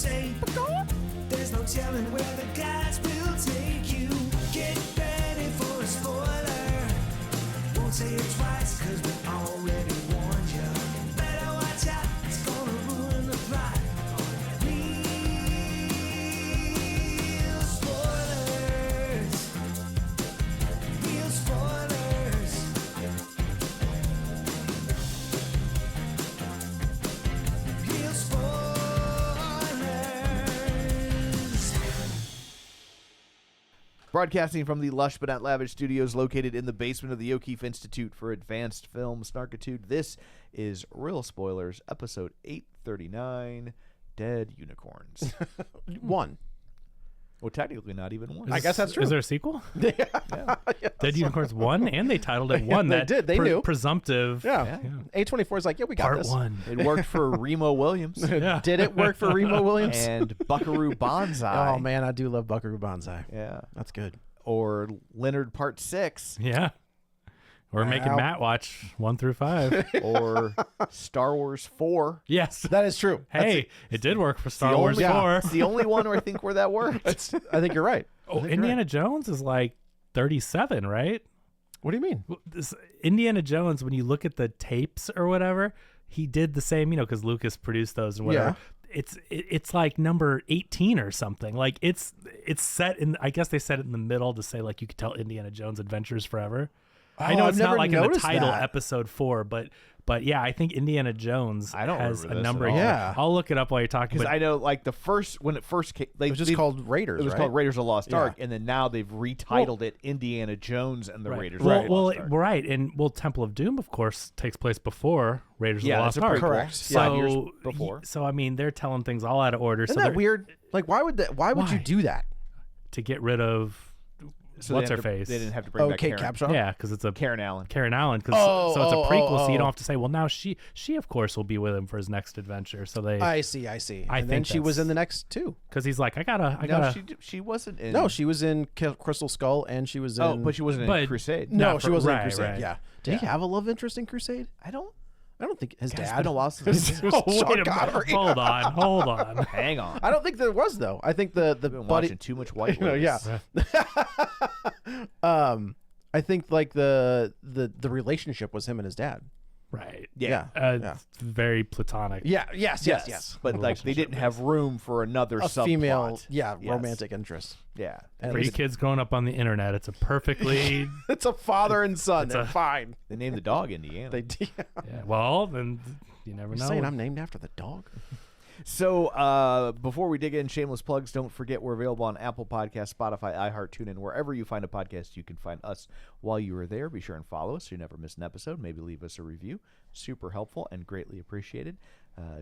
say. There's no telling where the guys will take you. Get ready for a spoiler. Won't say it twice, cause we already warned you. Better watch out, it's gonna ruin the plot. Real spoilers. Real spoilers. Real spoilers. Broadcasting from the lush but not lavish studios located in the basement of the O'Keefe Institute for Advanced Film Snarkitude, this is Real Spoilers, episode 839, Dead Unicorns. One. Well, technically not even one. I guess that's true. Is there a sequel? Yeah. Dead Unicorns 1, and they titled it 1. They did. They knew. Presumptive. Yeah. A24 is like, yeah, we got Part this. 1. It worked for Remo Williams Yeah. Did it work for Remo Williams? and Buckaroo Banzai. Oh, man, I do love Buckaroo Banzai. Yeah. That's good. Or Leonard Part 6. Yeah. We're making Ow. Matt watch 1 through 5. Or Star Wars 4. Yes. That is true. Hey, it did work for Star the Wars only- 4. It's the only one where I think where that worked. I think you're right. Oh, Indiana Jones is like 37, right? What do you mean? This Indiana Jones, when you look at the tapes or whatever, he did the same, because Lucas produced those and whatever. Yeah. It's like number 18 or something. Like it's set in, I guess they set it in the middle to say like you could tell Indiana Jones Adventures Forever. I know I've it's not never like in the noticed title that. episode 4, but yeah, I think Indiana Jones I don't has a remember this number. at all. Yeah. I'll look it up while you're talking. Because But I know, like, when it first came, It was just called Raiders, It was right? called Raiders of the Lost Yeah. Ark, and then now they've retitled it Indiana Jones and the right. Raiders well, of the Lost well, Ark. right, and Temple of Doom, of course, takes place before Raiders Yeah, of the that's Lost a Ark. prequel. Correct. 5 years before. So I mean, they're telling things all out of order. Isn't so that they're- weird? Like, why would you Why? do that? to get rid of So what's they her have to- face? They didn't have to bring Oh, back Kate Karen. Capshaw? Yeah, because it's a Karen Allen. Karen Allen. Oh, So it's a oh, prequel, oh, so you oh. don't have to say, well, now she of course will be with him for his next adventure. So they, I see. I And then think she was that's- in the next two. because he's like, I gotta. No, she wasn't in. No, she was in Crystal Skull, and she was in... Oh, but she wasn't in But- Crusade. No, Not she for- wasn't in right, Crusade. right. Yeah. Did he have a love interest in Crusade? I don't. I don't think his God, it's dad. been a while since. Oh, Wait a Sean minute. Connery. Hold on. Hang on. I don't think there was though. I think the I've been buddy. watching too much White No, Lotus. yeah. I think like the relationship was him and his dad. Right. Yeah. Yeah. It's very platonic. Yeah. Yes. But like they didn't have room for another A subplot. female, Yes. romantic interest. Yeah. And For you kids growing up on the internet, it's a perfectly. it's a father and son. It's They're a- fine. They named the dog Indiana. They did. Yeah, well, then you never You're know. saying I'm named after the dog? So before we dig in, shameless plugs, don't forget we're available on Apple Podcasts, Spotify, iHeart, TuneIn, wherever you find a podcast, you can find us while you are there. Be sure and follow us so you never miss an episode. Maybe leave us a review. Super helpful and greatly appreciated.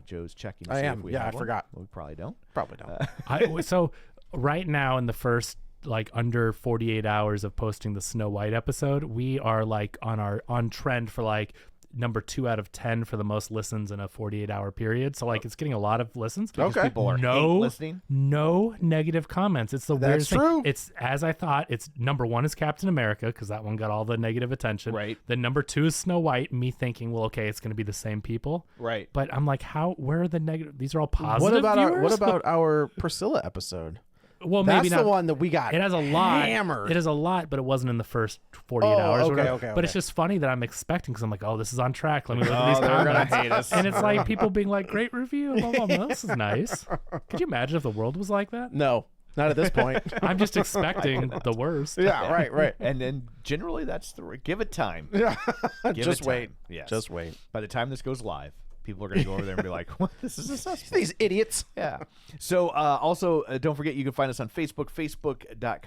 Joe's checking to I see am. if we Yeah, have I one. forgot. Well, we probably don't. Probably don't. So right now in the first like under 48 hours of posting the Snow White episode, we are like on trend for like number 2 out of 10 for the most listens in a 48-hour period. So like it's getting a lot of listens. Okay. People are hate listening. No negative comments. It's the That's weirdest thing. true. It's as I thought. It's number 1 is Captain America because that one got all the negative attention. Right. Then number 2 is Snow White. Me thinking, well, okay, it's going to be the same people. Right. But I'm like, where are the negative? These are all positive. What about our Priscilla episode? Well, That's maybe the not. one that we got. It has a lot. hammered. It has a lot, but it wasn't in the first 48 Oh, hours. or okay, whatever. okay, But it's okay. just funny that I'm expecting because I'm like, oh, this is on track. Let me look at Oh, these they're gonna comments. hate us. And it's like people being like, great review. Blah, blah, blah. This is nice. Could you imagine if the world was like that? No, not at this point. I'm just expecting the worst. Yeah, right. And then generally that's give it time. Yeah. Give Just it time. wait. Yes. Just wait. By the time this goes live, people are going to go over there and be like, what? This is successful. These idiots. Yeah. So also, don't forget you can find us on Facebook,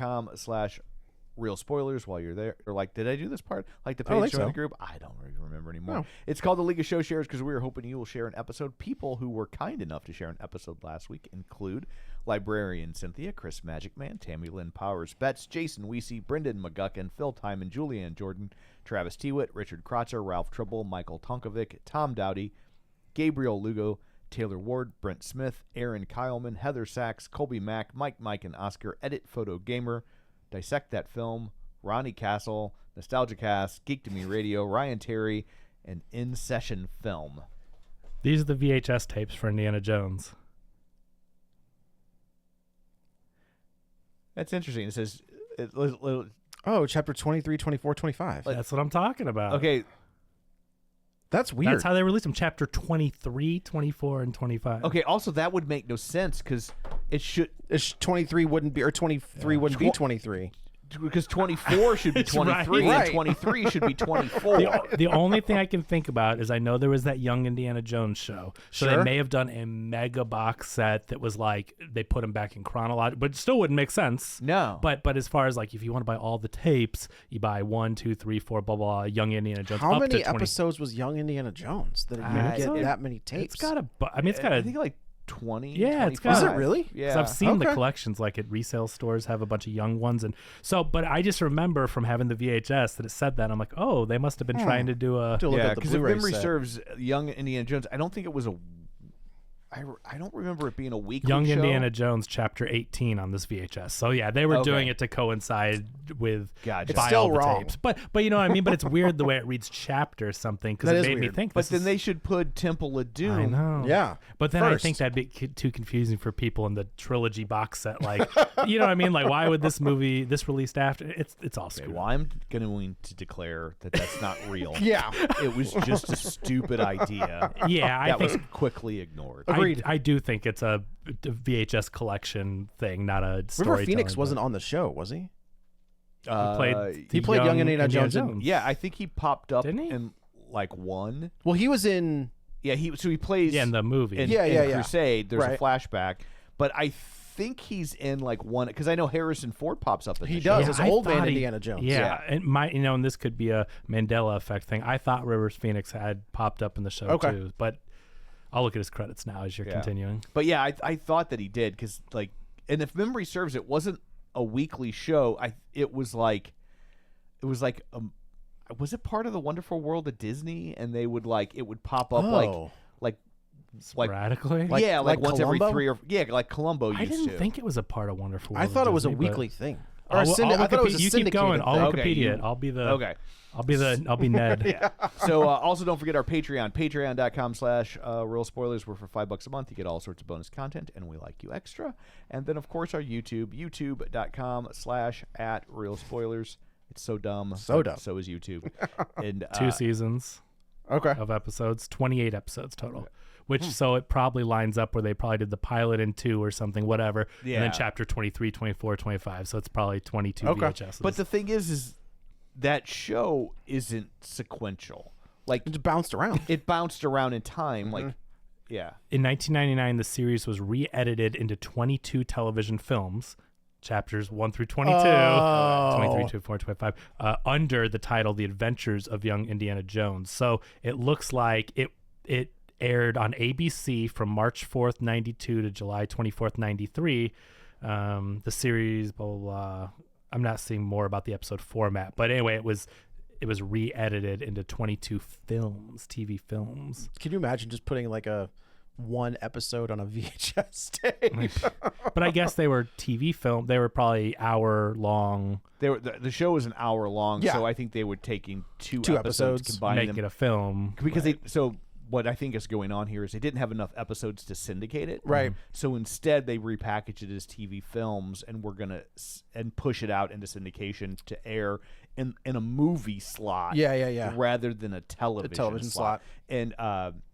facebook.com/real spoilers while you're there. Or like, did I do this part? Like the I don't page think join the so. group? I don't really remember anymore. No. It's called the League of Show Shares because we were hoping you will share an episode. People who were kind enough to share an episode last week include Librarian Cynthia, Chris Magic Man, Tammy Lynn Powers, Betts, Jason Weesey, Brendan McGuckin, Phil Timon, Julianne Jordan, Travis Tewitt, Richard Krotzer, Ralph Tribble, Michael Tonkovic, Tom Dowdy, Gabriel Lugo, Taylor Ward, Brent Smith, Aaron Kyleman, Heather Sachs, Colby Mack, Mike and Oscar, Edit Photo Gamer, Dissect That Film, Ronnie Castle, Nostalgia Cast, Geek to Me Radio, Ryan Terry, and In Session Film. These are the VHS tapes for Indiana Jones. That's interesting. It says, Oh, chapter 23, 24, 25. That's what I'm talking about. okay, That's weird. That's how they released them. Chapter 23, 24, and 25. okay. Also, that would make no sense because it should, 23 wouldn't be, or 23 wouldn't be 23. because 24 should be It's 23 right. and 23 should be 24. The only thing I can think about is I know there was that Young Indiana Jones show. So Sure. they may have done a mega box set that was like they put them back in chronological, but it still wouldn't make sense. No. But as far as like if you want to buy all the tapes, you buy 1, 2, 3, 4, blah blah blah. Young Indiana Jones. How up many to 20. episodes was Young Indiana Jones that you I get don't- that many tapes? It's got a. I mean, it's got I a. think like 20. Yeah, it's got- 25. Is it really? 'Cause Yeah. I've seen the Okay. collections like at resale stores have a bunch of young ones, and so. But I just remember from having the VHS that it said that. I'm like, oh, they must have been trying to do a. To look Yeah, at the because if Blu-ray memory set. serves, Young Indiana Jones, I don't think it was a. I don't remember it being a weekly Young show. Indiana Jones chapter 18 on this VHS. So yeah, they were Okay. doing it to coincide with Gotcha. It's buy still all the wrong. tapes. But you know what I mean? But it's weird the way it reads chapter something because That it is made me weird. think But this then is- they should put Temple of Doom. I know. Yeah. But then I First. think that'd be too confusing for people in the trilogy box set. Like, you know what I mean? Like, why would this released after? It's all Okay, screwed. well, I'm going to declare that that's not real. Yeah. It was just a stupid idea Yeah, I that think was quickly ignored. Agreed. I do think it's a VHS collection thing, not a River storytelling. Phoenix book. wasn't on the show, was he? He played. He played Young Indiana Jones in- Yeah, I think he popped up Didn't he? in like one. Well, he was in. Yeah, he plays Yeah, in the movie. in, Yeah, in yeah, yeah. Crusade. There's Right. a flashback, but I think he's in like one because I know Harrison Ford pops up in He the does. show. As I old man thought he- Indiana Jones. Yeah, Yeah. and and this could be a Mandela effect thing. I thought Rivers Phoenix had popped up in the show Okay. too, but I'll look at his credits now as you're Yeah. continuing. But yeah, I thought that he did because like, and if memory serves, it wasn't a weekly show. It was like was it part of the Wonderful World of Disney? And they would like it would pop up Oh. like Sporadically, Like- yeah, like like once every Columbo? 3 or like Columbo used I didn't to. think it was a part of Wonderful. I World thought of it was a Disney, but- weekly thing. I'll- Or a I'll I thought it was a you keep going. syndicated I'll thing. Okay, Wikipedia you- it. I'll be the. Okay. I'll be Ned. So also don't forget our Patreon, patreon.com/real spoilers, where for $5 a month you get all sorts of bonus content and we like you extra. And then of course our YouTube, youtube.com/@real spoilers. It's so dumb. So but dumb. So is YouTube. And 2 seasons Okay. of episodes, 28 episodes total. Which so it probably lines up where they probably did the pilot in 2 or something, whatever. And Yeah. then chapter 23, 24, 25. So it's probably 22 Okay. VHSs. But the thing is that show isn't sequential. Like It just bounced around. it bounced around in time. Like yeah. in 1999, the series was re-edited into 22 television films, chapters 1 through 22, Oh. 23, 24, 25, under the title The Adventures of Young Indiana Jones. So it looks like it aired on ABC from March 4th, 92 to July 24th, 93. The series, blah, blah, blah. I'm not seeing more about the episode format, but anyway, it was re-edited into 22 films, TV films. Can you imagine just putting like one episode on a VHS tape? But I guess they were TV film. They were probably hour long. The show is an hour long, Yeah. so I think they were taking two Two episodes, episodes, combining Make them it a film. because so what I think is going on here is they didn't have enough episodes to syndicate it, Right. So instead they repackaged it as TV films, and we're gonna and push it out into syndication to air in a movie slot, Yeah. rather than a television, television slot. And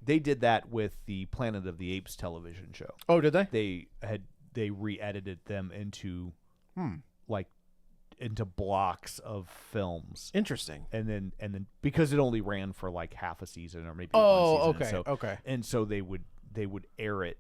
they did that with the Planet of the Apes television show. Oh, did they? They re-edited them into like into blocks of films. Interesting. And then because it only ran for like half a season or maybe Oh, one season, okay. and so they would air it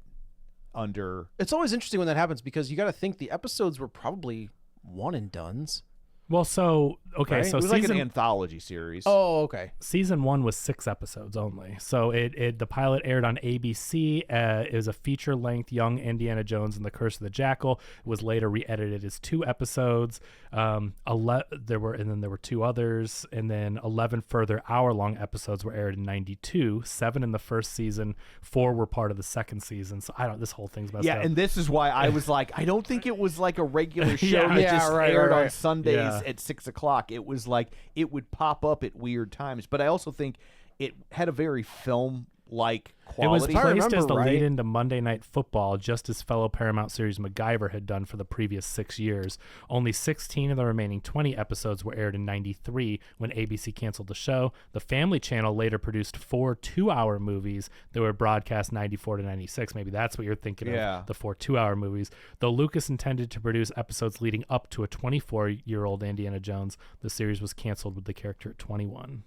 under. It's always interesting when that happens because you got to think the episodes were probably one and dones. Well, so okay, Right? so It was like season an anthology series. Oh, okay. season 1 was 6 episodes only. So the pilot aired on ABC. It was a feature-length Young Indiana Jones and the Curse of the Jackal. It was later re-edited as 2 episodes. There were 2 others, and then 11 further hour-long episodes were aired in 92. 7 in the first season, 4 were part of the second season. So this whole thing's messed Yeah, up. and this is why I was like, I don't think it was like a regular show Yeah. that Yeah, just right, aired right, on right. Sundays Yeah. at 6:00. It was like it would pop up at weird times. But I also think it had a very film like It was quality. placed as the right. lead into Monday Night Football, just as fellow Paramount series MacGyver had done for the previous 6 years. Only 16 of the remaining 20 episodes were aired in '93 when ABC canceled the show. The Family Channel later produced 4 2-hour movies that were broadcast '94 to '96. Maybe that's what you're thinking Yeah. of, the 4 2-hour movies. Though Lucas intended to produce episodes leading up to a 24-year-old Indiana Jones, the series was canceled with the character at 21.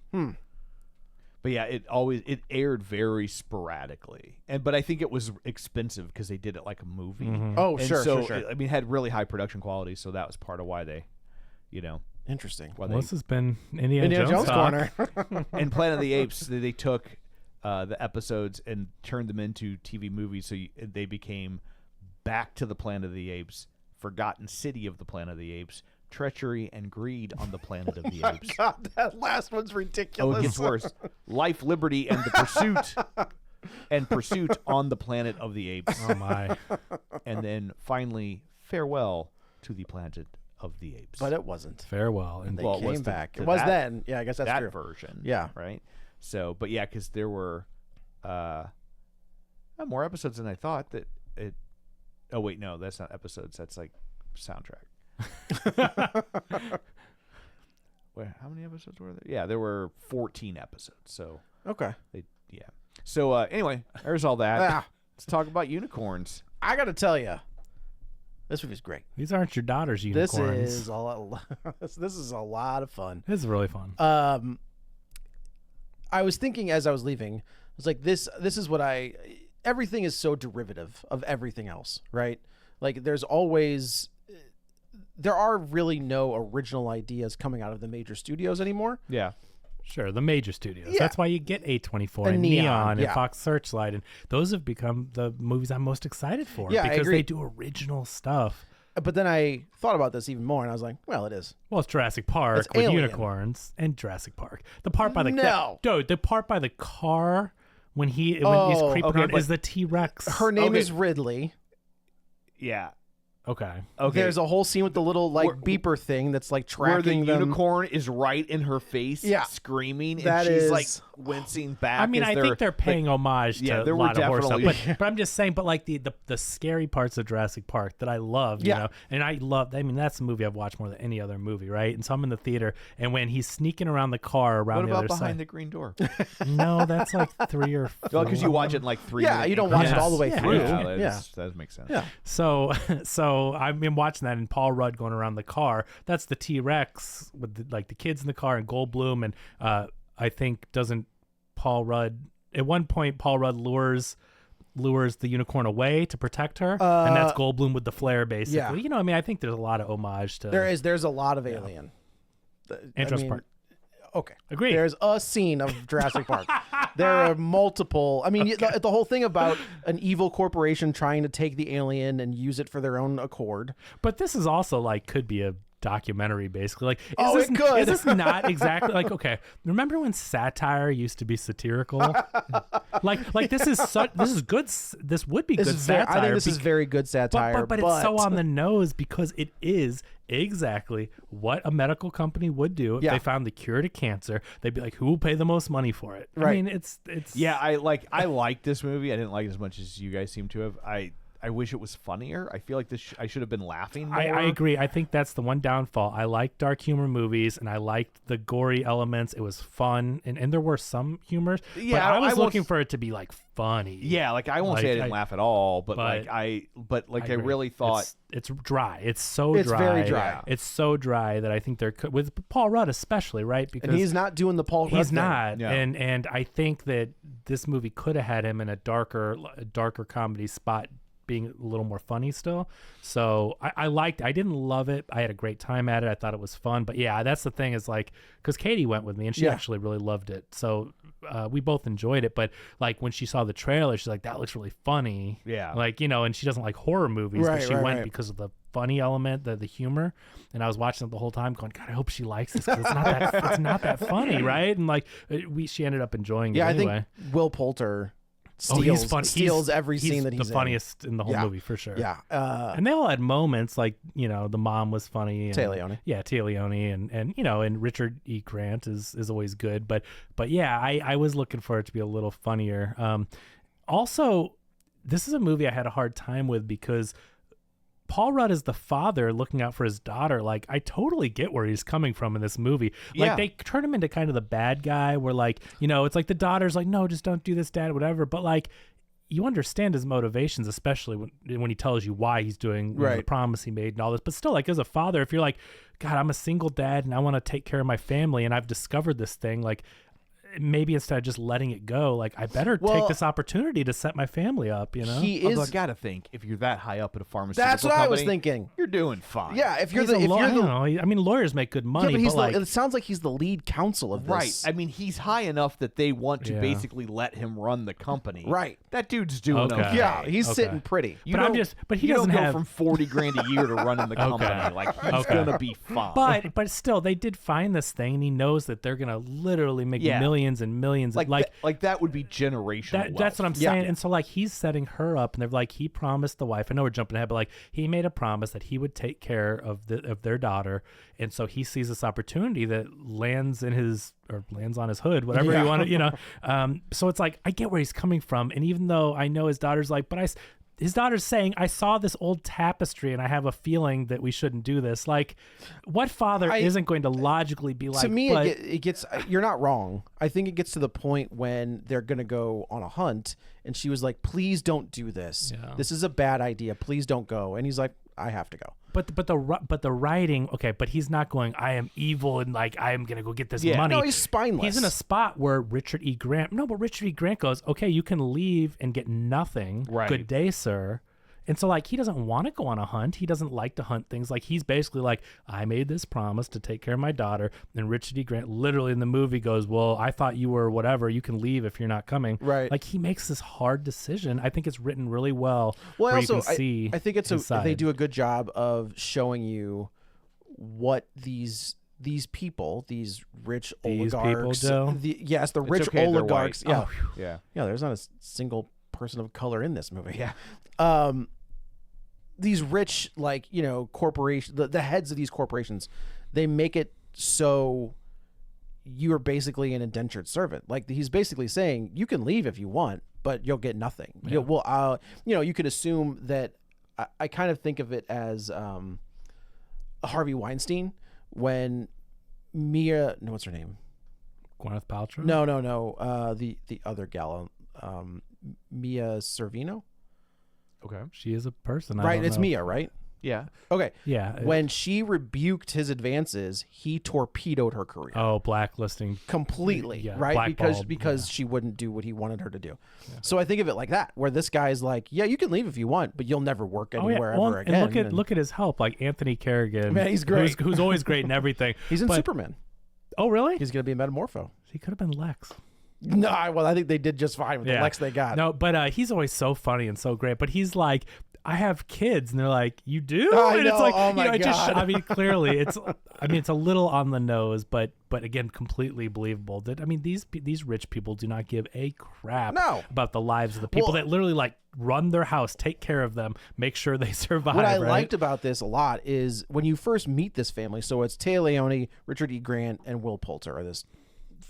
But yeah, it aired very sporadically, but I think it was expensive because they did it like a movie. Oh, And sure, so, sure. I mean, it had really high production quality, so that was part of why they, Interesting. why Well, they this has been Indiana, Indiana Jones talk. Corner. and Planet of the Apes. They took the episodes and turned them into TV movies, so they became Back to the Planet of the Apes, Forgotten City of the Planet of the Apes, Treachery and Greed on the Planet of the Apes. God, that last one's ridiculous. Oh, it gets worse. Life, Liberty, and the Pursuit on the Planet of the Apes. Oh, my. And then finally, Farewell to the Planet of the Apes. But it wasn't. Farewell. And They Well, it was came to- back. to It was that- then. Yeah, I guess that's that true. version. Yeah. Right? So, but yeah, because there were more episodes than I thought that it. Oh, wait, no, that's not episodes. That's like soundtrack. Wait, how many episodes were there? Yeah, there were 14 episodes. So, Okay. yeah. So, anyway, there's all that. Ah. Let's talk about unicorns. I got to tell you, this movie's great. These aren't your daughter's unicorns. This is a lot. This is a lot of fun. This is really fun. I was thinking as I was leaving, I was like, this is what everything is so derivative of everything else, right? Like there are really no original ideas coming out of the major studios anymore. Yeah. Sure, the major studios. Yeah. That's why you get A24 And and Neon, Neon and yeah. Fox Searchlight, and those have become the movies I'm most excited for Yeah, I because agree. they do original stuff. But then I thought about this even more, and I was like, well, it is. Well, it's Jurassic Park It's with Alien. unicorns and Jurassic Park. The part by the No. the part by the car when he's Oh, creeping okay, around but- is the T-Rex. Her name Okay. is Ridley. Yeah. Okay. Okay. There's a whole scene with the little beeper thing that's like where the tracking them. unicorn is right in her face, Yeah. screaming, and That she's is- like wincing back. I mean, as I think they're paying homage to yeah, a there were lot of horror stuff, definitely- but I'm just saying. But like the scary parts of Jurassic Park that I love, you Yeah. know, and I love. I mean, that's a movie I've watched more than any other movie, right? And so I'm in the theater, and when he's sneaking around the car around What the about other Behind side, the Green Door? no, that's like 3 or 4. Well, because you watch it in like 3 Yeah, minute you don't watch it increments. all the way Yeah, through. Yeah, that makes sense. Yeah. So I've been watching that, and Paul Rudd going around the car. That's the T-Rex with the kids in the car and Goldblum, and I think doesn't Paul Rudd at one point Paul Rudd lures the unicorn away to protect her, and that's Goldblum with the flare, basically. yeah. You know, I mean, I think there's a lot of homage to There's a lot of Alien. and Jurassic Park. Okay. Agreed. There's a scene of Jurassic Park. There are multiple. I mean, the whole thing about an evil corporation trying to take the alien and use it for their own accord. But this is also like could be a documentary, basically. Like, It could. Is this not exactly like? Okay, remember when satire used to be satirical? like this is good. This would be This good is very, satire. I think this is very good satire. but it's so on the nose because it is exactly what a medical company would do if Yeah. they found the cure to cancer. They'd be like, "Who will pay the most money for it?" I Right. mean, it's Yeah, I like this movie. I didn't like it as much as you guys seem to have. I wish it was funnier. I feel like I should have been laughing more. I agree. I think that's the one downfall. I like dark humor movies, and I liked the gory elements. It was fun, and there were some humors. Yeah, but I was won't looking for it to be like funny. Yeah, like I won't say I didn't laugh at all, but I agree. really thought it's dry. It's so It's dry. very dry. It's so dry that I think there could with Paul Rudd especially, right? Because and he's not doing the Paul Rudd he's thing. not, Yeah. and I think that this movie could have had him in a darker comedy spot, being a little more funny still. So I didn't love it. I had a great time at it. I thought it was fun. But yeah, that's the thing is like, because Katie went with me and she Yeah. actually really loved it. So we both enjoyed it. But like when she saw the trailer, she's like, that looks really funny. Yeah. Like, you know, and she doesn't like horror movies, Right, but she right, went right. because of the funny element, the humor. And I was watching it the whole time going, God, I hope she likes this because it's not that funny, right? And like she ended up enjoying it Yeah, anyway. I think Will Poulter steals, he's funny. steals every scene that he's the funniest in the whole movie for sure. Yeah. And they all had moments like, the mom was funny. And, Tia Leone. Yeah, Tia Leone. And and Richard E. Grant is always good. But yeah, I was looking for it to be a little funnier. Also, this is a movie I had a hard time with because Paul Rudd is the father looking out for his daughter. Like, I totally get where he's coming from in this movie. Like, they turn him into kind of the bad guy where, like, it's like the daughter's like, no, just don't do this, Dad, whatever. But, like, you understand his motivations, especially when he tells you why he's doing the promise he made and all this. But still, like, as a father, if you're like, God, I'm a single dad and I want to take care of my family and I've discovered this thing, like, maybe instead of just letting it go, like, I better take this opportunity to set my family up, He is. I gotta think if you're that high up at a pharmaceutical That's what company, I was thinking. You're doing fine. Yeah, if you're I don't know. I mean, lawyers make good money, but like, it sounds like he's the lead counsel of this. Right. I mean, he's high enough that they want to basically let him run the company. Right. That dude's doing okay. Yeah, he's sitting pretty. He doesn't don't go have from $40,000 a year to running the company. Like, he's gonna be fine. But still, they did find this thing, and he knows that they're gonna literally make millions and millions. Like that would be generational. That's what I'm saying. And so, like, he's setting her up, and they're like, he promised the wife. I know we're jumping ahead, but like, he made a promise that he would take care of their daughter, and so he sees this opportunity that lands on his hood, whatever you want to, So it's like, I get where he's coming from, and even though I know his daughter's like, but his daughter's saying, I saw this old tapestry and I have a feeling that we shouldn't do this. Like, what father isn't going to logically be like, to me, it gets, you're not wrong. I think it gets to the point when they're going to go on a hunt and she was like, please don't do this. Yeah. This is a bad idea. Please don't go. And he's like, I have to go. But the writing, okay, but he's not going, I am evil and like I am gonna go get this money. No, he's spineless. He's in a spot where Richard E. Grant goes, okay, you can leave and get nothing. Right. Good day, sir. And so, like, he doesn't want to go on a hunt. He doesn't like to hunt things. Like, he's basically like, I made this promise to take care of my daughter. And Richard E. Grant literally in the movie goes, well, I thought you were whatever. You can leave if you're not coming. Right. Like, he makes this hard decision. I think it's written really well. Well, where also, you can see I think they do a good job of showing you what these people, these rich oligarchs. The rich oligarchs. Yeah. Yeah. Yeah. There's not a single person of color in this movie. Yeah. These rich, like, corporations, the heads of these corporations, they make it so you are basically an indentured servant. Like, he's basically saying you can leave if you want, but you'll get nothing. Yeah. You could assume that. I kind of think of it as Harvey Weinstein when what's her name? Gwyneth Paltrow? No. The other gal, Mia Servino. Okay. She is a person. Right. It's Mia, right? Yeah. Okay. Yeah. When she rebuked his advances, he torpedoed her career. Oh, blacklisting completely. Yeah, right. Because she wouldn't do what he wanted her to do. Yeah. So I think of it like that, where this guy's like, yeah, you can leave if you want, but you'll never work anywhere ever again. And look at his help, like Anthony Carrigan. Man, he's great. Who's always great in everything. He's in Superman. Oh, really? He's going to be a Metamorpho. He could have been Lex. No, well, I think they did just fine with the Lex they got. No, but he's always so funny and so great. But he's like, I have kids, and they're like, you do? I and know. It's like, oh my God. I mean, clearly, it's a little on the nose, but again, completely believable. These rich people do not give a crap about the lives of the people that literally like run their house, take care of them, make sure they survive. What I liked about this a lot is when you first meet this family. So it's Tia Leone, Richard E. Grant, and Will Poulter are this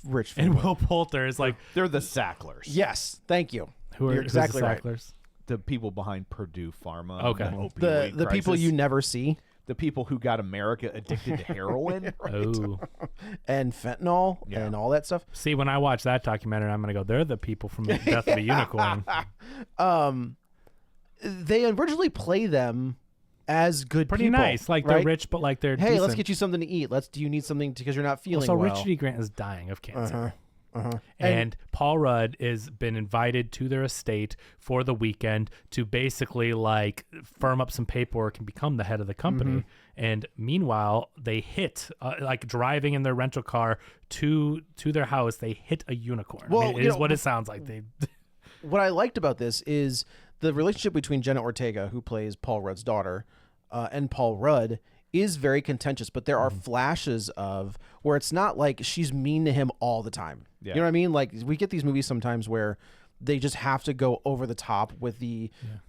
rich family. And Will Poulter is like, they're the Sacklers. Yes, thank you. You're exactly right. The people behind Purdue Pharma. Okay. The people you never see. The people who got America addicted to heroin. Right. Oh. And fentanyl and all that stuff. See, when I watch that documentary, I'm going to go, they're the people from Death of a Unicorn. They originally play them as good Pretty people. Nice. Like, they're rich, but like they're decent. Let's get you something to eat. Do you need something because you're not feeling well? So Richard E. Grant is dying of cancer. And Paul Rudd has been invited to their estate for the weekend to basically like firm up some paperwork and become the head of the company. Mm-hmm. And meanwhile, they hit like driving in their rental car to their house. They hit a unicorn. Well, it is what it sounds like. What I liked about this is the relationship between Jenna Ortega, who plays Paul Rudd's daughter, and Paul Rudd is very contentious, but there are flashes of where it's not like she's mean to him all the time. Yeah. You know what I mean? Like, we get these movies sometimes where they just have to go over the top with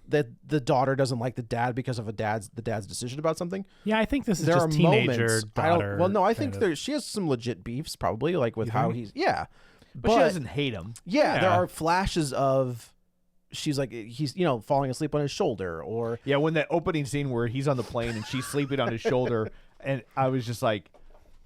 that the daughter doesn't like the dad because of the dad's decision about something. Yeah, I think this is There just are teenager moments. daughter. I think she has some legit beefs probably, like with how he's but she doesn't hate him. Yeah, there are flashes of she's like he's falling asleep on his shoulder or Yeah, when that opening scene where he's on the plane and she's sleeping on his shoulder, and I was just like,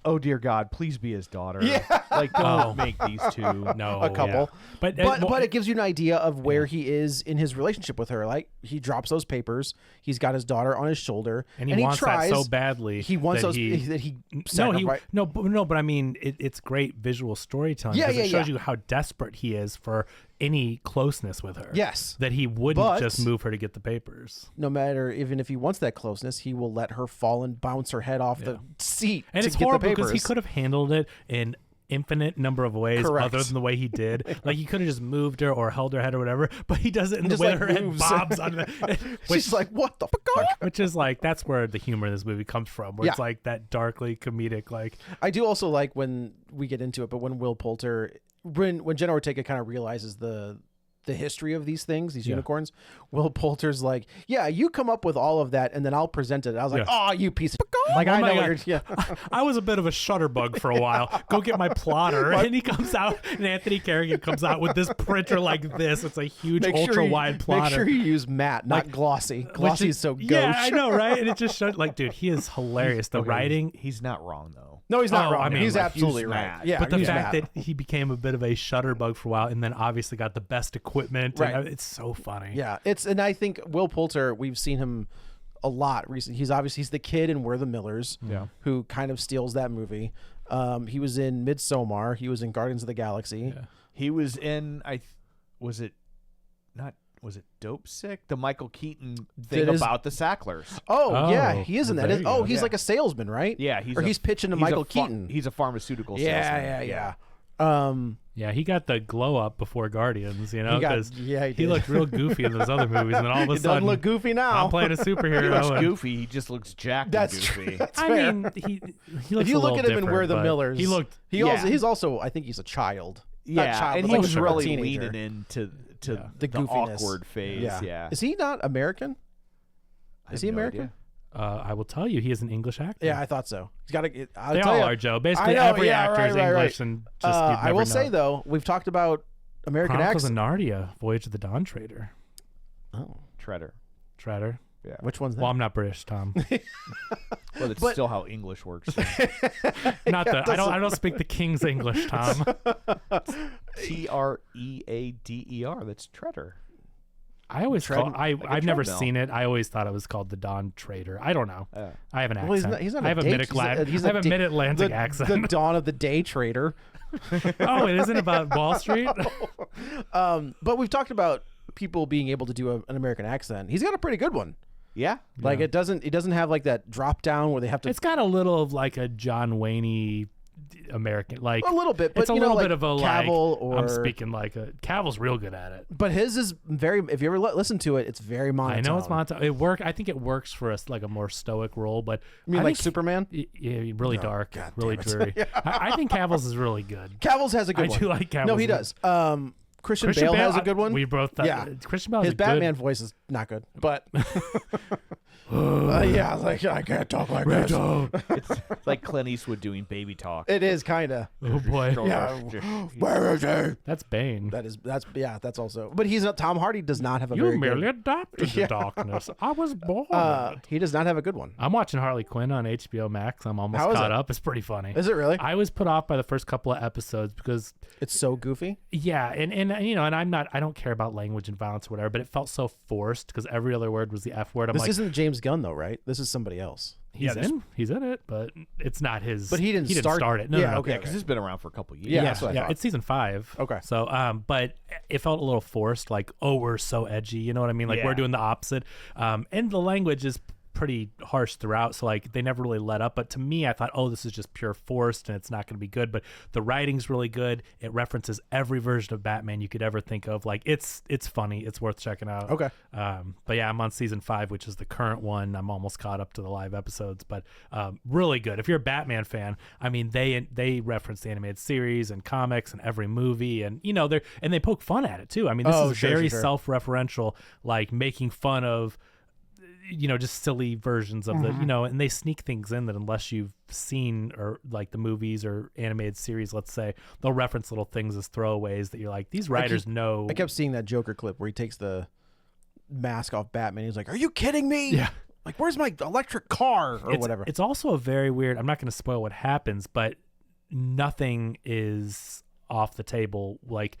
oh dear God, please be his daughter. Yeah. Like don't make these two. No, a couple. Yeah. But it gives you an idea of where he is in his relationship with her. Like he drops those papers, he's got his daughter on his shoulder, and he wants tries, that so badly. He wants that those he sacrifice. But I mean, it's great visual storytelling. Yeah, because it shows yeah. you how desperate he is for any closeness with her. Yes. that he wouldn't just move her to get the papers. No matter, even if he wants that closeness, he will let her fall and bounce her head off the seat And to it's get horrible the papers. because he could have handled it in infinite number of ways Correct. other than the way he did. Like he could have just moved her or held her head or whatever, but he does it in the just, way like, her head moves. bobs on the She's like, what the fuck? which is like that's where the humor in this movie comes from, where it's Yeah. like that darkly comedic, like I do also like when we get into it, but when Will Poulter, when Jenna Ortega kind of realizes the history of these things, these unicorns, Will Poulter's like, yeah, you come up with all of that and then I'll present it. I was like, oh, you piece of like, Oh I my know God. what you're, yeah. I was a bit of a shutterbug for a while. Go get my plotter. And he comes out, and Anthony Carrigan comes out with this printer like this. It's a huge ultra wide plotter. Make sure you use matte, not glossy. Glossy is so gauche. Yeah, I know, right? And it just showed, like, dude, he is hilarious. The writing. He's not wrong though. No, he's not Oh, wrong. I mean, he's like, absolutely use right. matte. Yeah, But the use fact matte. that he became a bit of a shutterbug for a while and then obviously got the best equipment. Right. And it's so funny. Yeah, and I think Will Poulter, we've seen him a lot recently. He's the kid in We're the Millers, who kind of steals that movie. He was in Midsommar. He was in Guardians of the Galaxy. Yeah. He was in was it Dope Sick? The Michael Keaton thing about the Sacklers. Oh, yeah, Oh, he is in well, that. there you go. He's like a salesman, right? Yeah, he's pitching to Michael Keaton. He's a pharmaceutical salesman. Yeah. Yeah, he got the glow up before Guardians, you know, because he he did. looked real goofy in those other movies, and then all of a He sudden, doesn't look goofy now. I'm playing a He superhero. looks and- goofy. He just looks jacked That's and true. goofy. That's I fair. mean, he looks If you a look little at him in We're different, the but Millers, he looked. he's also I think he's a child. Not Yeah, child, and but he like was a really teenager. leaning into The goofiness. awkward phase. Yeah. Is he not American? I Is have he no American? idea. I will tell you, he is an English actor. Yeah, I thought so. He's got to. They all are, Joe. Basically, I know, every yeah, actor right, is right, English, right. and just you'd I never will say know. though, we've talked about American Chronicles accent. of Narnia, Voyage of the Dawn Treader. Oh, Treader. Treader. Yeah. which one's that? Well, I'm not British, Tom. Well, it's But- still how English works. So. Not the. I don't speak the King's English, Tom. Treader. That's Treader. I always call. like a I've never treadmill. seen it. I always thought it was called the Dawn Trader. I don't know. I have an accent. Well, he's not I have a day- mid-Atlantic. he's I have a day- mid-Atlantic the accent. Dawn of the Day Trader. Oh, it isn't about Wall Street. But we've talked about people being able to do an American accent. He's got a pretty good one. Yeah. Like it doesn't have like that drop down where they have to It's got a little of like a John Wayne-y American, like a little bit, but it's a you know, little like bit of a Cavill like. or I'm speaking like a Cavill's real good at it. But his is very. If you ever listen to it, it's very monotone. I know it's monotone. I think it works for us like a more stoic role, but You mean I like think- Superman? Yeah, really dark, God really damn it. dreary. I think Cavill's is really good. Cavill's has a good I one. do like Cavill's. No, he does. Christian Bale has a good one. We both thought, Yeah. Christian Bale His is a Batman good. voice is not good, but yeah, like I can't talk like this. It's like Clint Eastwood doing baby talk. It is kind of. Oh boy, Yeah. Where is he? that's Bane. That's also. But he's not. Tom Hardy does not have a You very merely good. adopted the darkness. I was born. He does not have a good one. I'm watching Harley Quinn on HBO Max. I'm almost How is caught it? up. It's pretty funny. Is it really? I was put off by the first couple of episodes because It's so goofy. yeah, and you know, and I don't care about language and violence or whatever, but it felt so forced because every other word was the F word. I'm This like, isn't James Gunn though, right? This is somebody else. he's in it, but it's not his. But he didn't start it. No, yeah, no, no. okay. Because it's been around for a couple years. Yeah, Yeah, that's what I thought. it's season 5. Okay. So, but it felt a little forced, like, oh, we're so edgy. You know what I mean? Like, we're Yeah. doing the opposite. And the language is pretty harsh throughout, so like they never really let up. But to me, I thought, oh, this is just pure forced and it's not going to be good. But the writing's really good. It references every version of Batman you could ever think of. Like it's funny. It's worth checking out. Okay. But yeah, I'm on season 5, which is the current one. I'm almost caught up to the live episodes, but really good. If you're a Batman fan, I mean, they reference the animated series and comics and every movie, and you know they poke fun at it too. I mean, this is very self-referential, like making fun of, you know, just silly versions of the, you know, and they sneak things in that unless you've seen or like the movies or animated series, let's say, they'll reference little things as throwaways that you're like, these writers know. I kept seeing that Joker clip where he takes the mask off Batman. He's like, "Are you kidding me? Yeah. Like, where's my electric car or whatever?" It's also a very weird. I'm not going to spoil what happens, but nothing is off the table. Like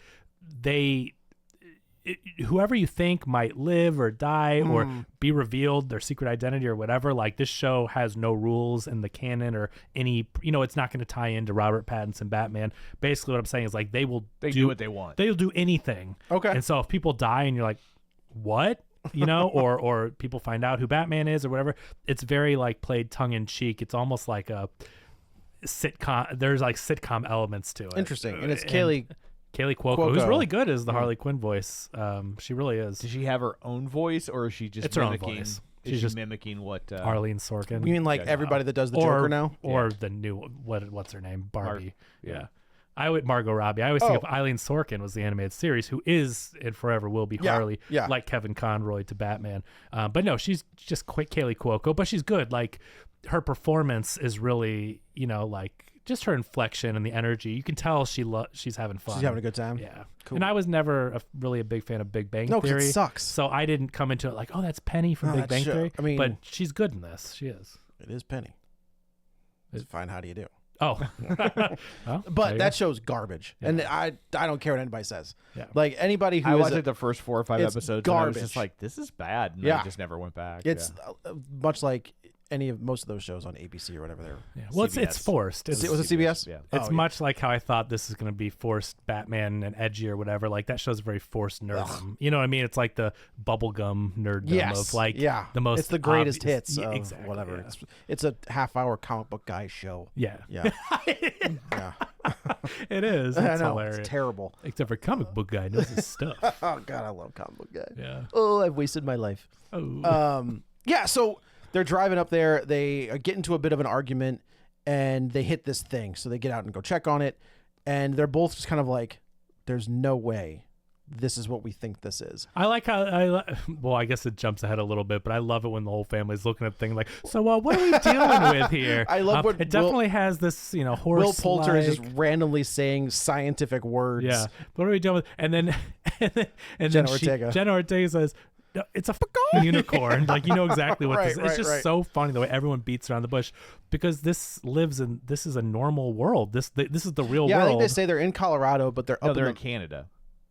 whoever you think might live or die or be revealed, their secret identity or whatever, like this show has no rules in the canon or any, you know, it's not going to tie into Robert Pattinson Batman. Basically what I'm saying is like they do what they want. They'll do anything. Okay. And so if people die and you're like, what? You know, or people find out who Batman is or whatever, it's very like played tongue in cheek. It's almost like a sitcom. There's like sitcom elements to it. Interesting. And it's Kaylee Cuoco, who's really good as the Harley Quinn voice. She really is. Does she have her own voice, or is she just It's her own mimicking? voice. She's She's just just mimicking what Arlene Sorkin. You mean like everybody that does the Joker now? Or the new what's her name? Barbie. yeah. I would Margot Robbie. I always think of Eileen Sorkin was the animated series, who is and forever will be Harley, like Kevin Conroy to Batman. But no, she's just Kaylee Cuoco, but she's good. Like her performance is really, you know, like just her inflection and the energy. You can tell she's having fun. She's having a good time. Yeah. Cool. And I was never really a big fan of Big Bang No, 'cause it Theory. sucks. So I didn't come into it like, oh, that's Penny from Big Bang Theory. I mean, but she's good in this. She is. It is Penny. It's fine. How do you do? Oh. Well, But that show's garbage, and I don't care what anybody says. Yeah. Like anybody who I is watched like the first 4 or 5 it's episodes. And I was just garbage. like, this is bad. And Yeah. I just never went back. it's much like most of those shows on ABC or whatever they're. Yeah. Well, it's CBS. forced. Was it CBS? Yeah. It's much like how I thought this is going to be forced Batman and edgy or whatever. Like that show's very forced nerdom. You know what I mean? It's like the bubblegum nerddom of like the most. It's the greatest obvious- hits. Yeah, Of exactly. whatever. Yeah. It's a half-hour comic book guy show. Yeah. Yeah. Yeah. It is. I It's know. hilarious. It's terrible. Except for comic book guy knows his stuff. Oh God, I love comic book guy. Yeah. Oh, I've wasted my life. Oh. Yeah, so they're driving up there. They get into a bit of an argument, and they hit this thing. So they get out and go check on it, and they're both just kind of like, "There's no way this is what we think this is." I like how well, I guess it jumps ahead a little bit, but I love it when the whole family's looking at things like, so what are we dealing with here? I love what it definitely has this, you know, horse. Will Poulter is just randomly saying scientific words. Yeah. What are we doing with? And then Jenna Ortega. Jenna Ortega says, "No, it's a fucking unicorn." Like, you know exactly what this is. It's just so funny the way everyone beats around the bush, because this is a normal world. This is the real world. Yeah, I think they say they're in Colorado, but they're up they're in in Canada.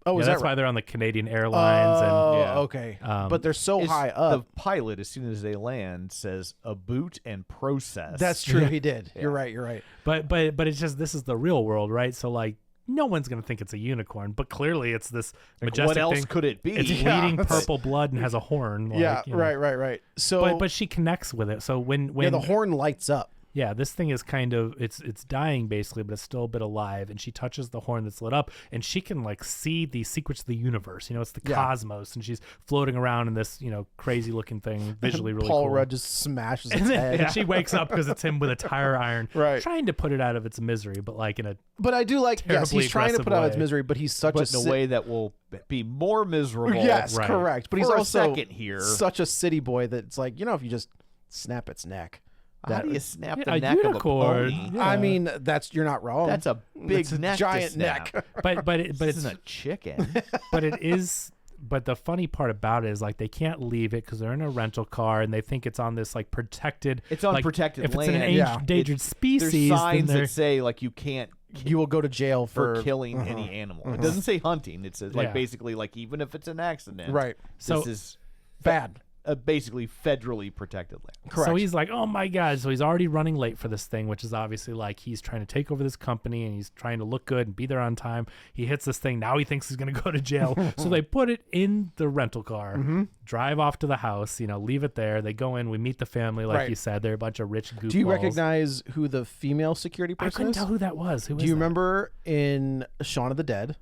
Oh, is that's that right? why they're on the Canadian Airlines. Oh, and yeah. okay. But they're so high up. The pilot, as soon as they land, says a boot and process. That's true. He did. You're right. But it's just, this is the real world, right? So like, no one's gonna think it's a unicorn, but clearly it's this majestic what else thing. could it be? It's Yeah. bleeding purple blood and has a horn. Like, Yeah, you know. right. So, But she connects with it. So when the horn lights up. yeah, this thing is kind of it's dying basically, but it's still a bit alive. And she touches the horn that's lit up, and she can like see the secrets of the universe. You know, it's the cosmos, and she's floating around in this, you know, crazy looking thing, visually really Paul cool. Rudd just smashes its head. And she wakes up because it's him with a tire iron, Right. trying to put it out of its misery, but like in a But I do like, yes, terribly he's trying to aggressive put out its way. misery, but he's such but a in a way that will be more miserable. Yes, Right. correct. But he's For a also second here. such a city boy that it's like, if you just snap its neck. How do you snap Yeah, the a neck unicorn. of a pony? Yeah. I mean, you're not wrong. That's a big It's a neck, giant to snap. neck. but This it's isn't a chicken. but it is. But the funny part about it is like they can't leave it because they're in a rental car and they think it's on this like protected. It's on like, protected if land. it's an Yeah. endangered species, There's then signs they're- that say like you can't You will go to jail for for killing any animal. It doesn't say hunting. It says like Yeah. basically like even if it's an accident. Right. So- this is Bad. basically federally protected land. Correct. So he's like, oh my God. So he's already running late for this thing, which is obviously like he's trying to take over this company and he's trying to look good and be there on time. He hits this thing. Now he thinks he's going to go to jail. So they put it in the rental car, drive off to the house, leave it there. They go in. We meet the family. Like you said, they're a bunch of rich goofballs. Do you recognize who the female security person I couldn't is? tell who that was. Who was Do you that? remember in Shaun of the Dead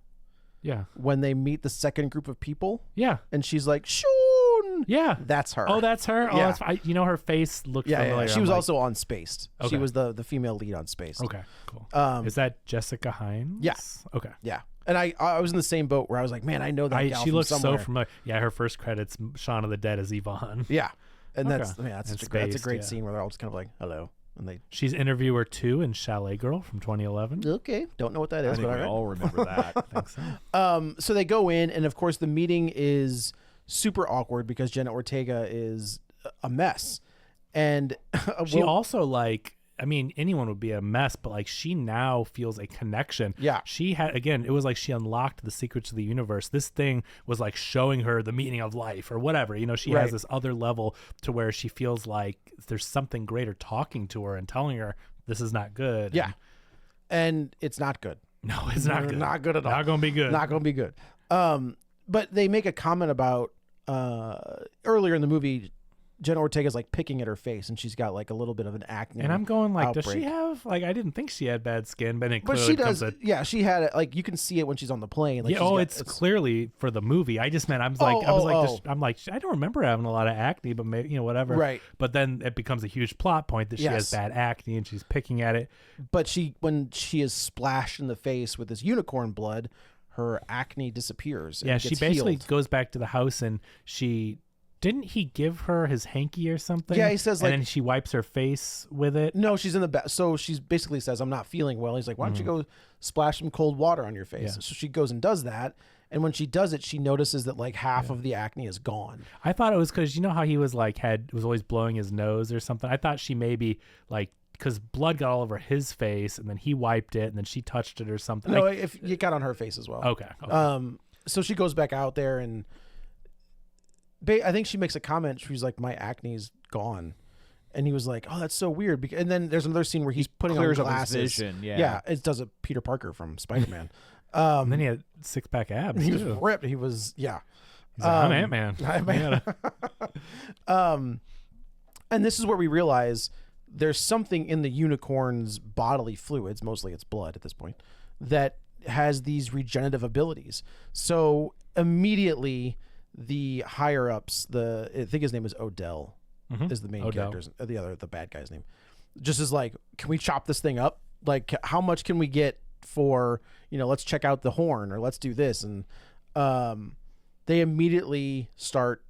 Yeah. when they meet the second group of people Yeah. and she's like, Sean? Yeah. That's her. Oh, that's her? Oh, Yeah. that's, her face looked familiar. She I'm was like, also on Spaced. She Okay. was the female lead on Spaced. Okay, cool. Is that Jessica Hines? Yeah. Okay. Yeah. And I was in the same boat where I was like, man, I know that gal She from looks somewhere. so familiar. Yeah, her first credits, Shaun of the Dead, as Yvonne. Yeah. And Okay. that's And such a Spaced, great yeah. scene where they're all just kind of like, hello. And they, She's interviewer 2 in Chalet Girl from 2011. okay, don't know what that I is, think but we all right. all remember that. I think so. So they go in, and of course the meeting is super awkward because Jenna Ortega is a mess. And She also anyone would be a mess, but like she now feels a connection. Yeah. She had, again, it was like she unlocked the secrets of the universe. This thing was like showing her the meaning of life or whatever. She Right. has this other level to where she feels like there's something greater talking to her and telling her this is not good. yeah. And it's not good. No, it's not good. Not good at all. Not going to be good. Not going to be good. But they make a comment about earlier in the movie, Jenna Ortega's like picking at her face, and she's got like a little bit of an acne. And I'm going like, does outbreak. she have, like, I didn't think she had bad skin, but it But clearly she becomes does. Yeah, she had it. Like you can see it when she's on the plane. Like, yeah, she's got- it's clearly for the movie. I just meant I was like, I don't remember having a lot of acne, but maybe whatever. Right. But then it becomes a huge plot point that she has Yes. bad acne and she's picking at it. But when she is splashed in the face with this unicorn blood, her acne disappears. and Yeah, it she gets basically healed. goes back to the house and didn't he give her his hanky or something? Yeah, he says, and like- then she wipes her face with it. No, she's in the back. So she basically says, "I'm not feeling well." He's like, "Why don't you go splash some cold water on your face?" Yeah. So she goes and does that. And when she does it, she notices that like half of the acne is gone. I thought it was because how he was like was always blowing his nose or something. I thought she maybe like because blood got all over his face and then he wiped it and then she touched it or something. No, if it got on her face as well. Okay. So she goes back out there and I think she makes a comment. She's like, "My acne's gone," and he was like, "Oh, that's so weird." And then there's another scene where he's putting on clears up his glasses. vision, yeah. yeah, it does a Peter Parker from Spider-Man. And then he had 6-pack abs. He was too. ripped. He was He's like, I'm Ant-Man. And this is where we realize there's something in the unicorn's bodily fluids, mostly it's blood at this point, that has these regenerative abilities. So immediately the higher ups, I think his name is Odell, is the main Odell. character's, the bad guy's name, just is like, can we chop this thing up? Like, how much can we get for, let's check out the horn or let's do this. And they immediately start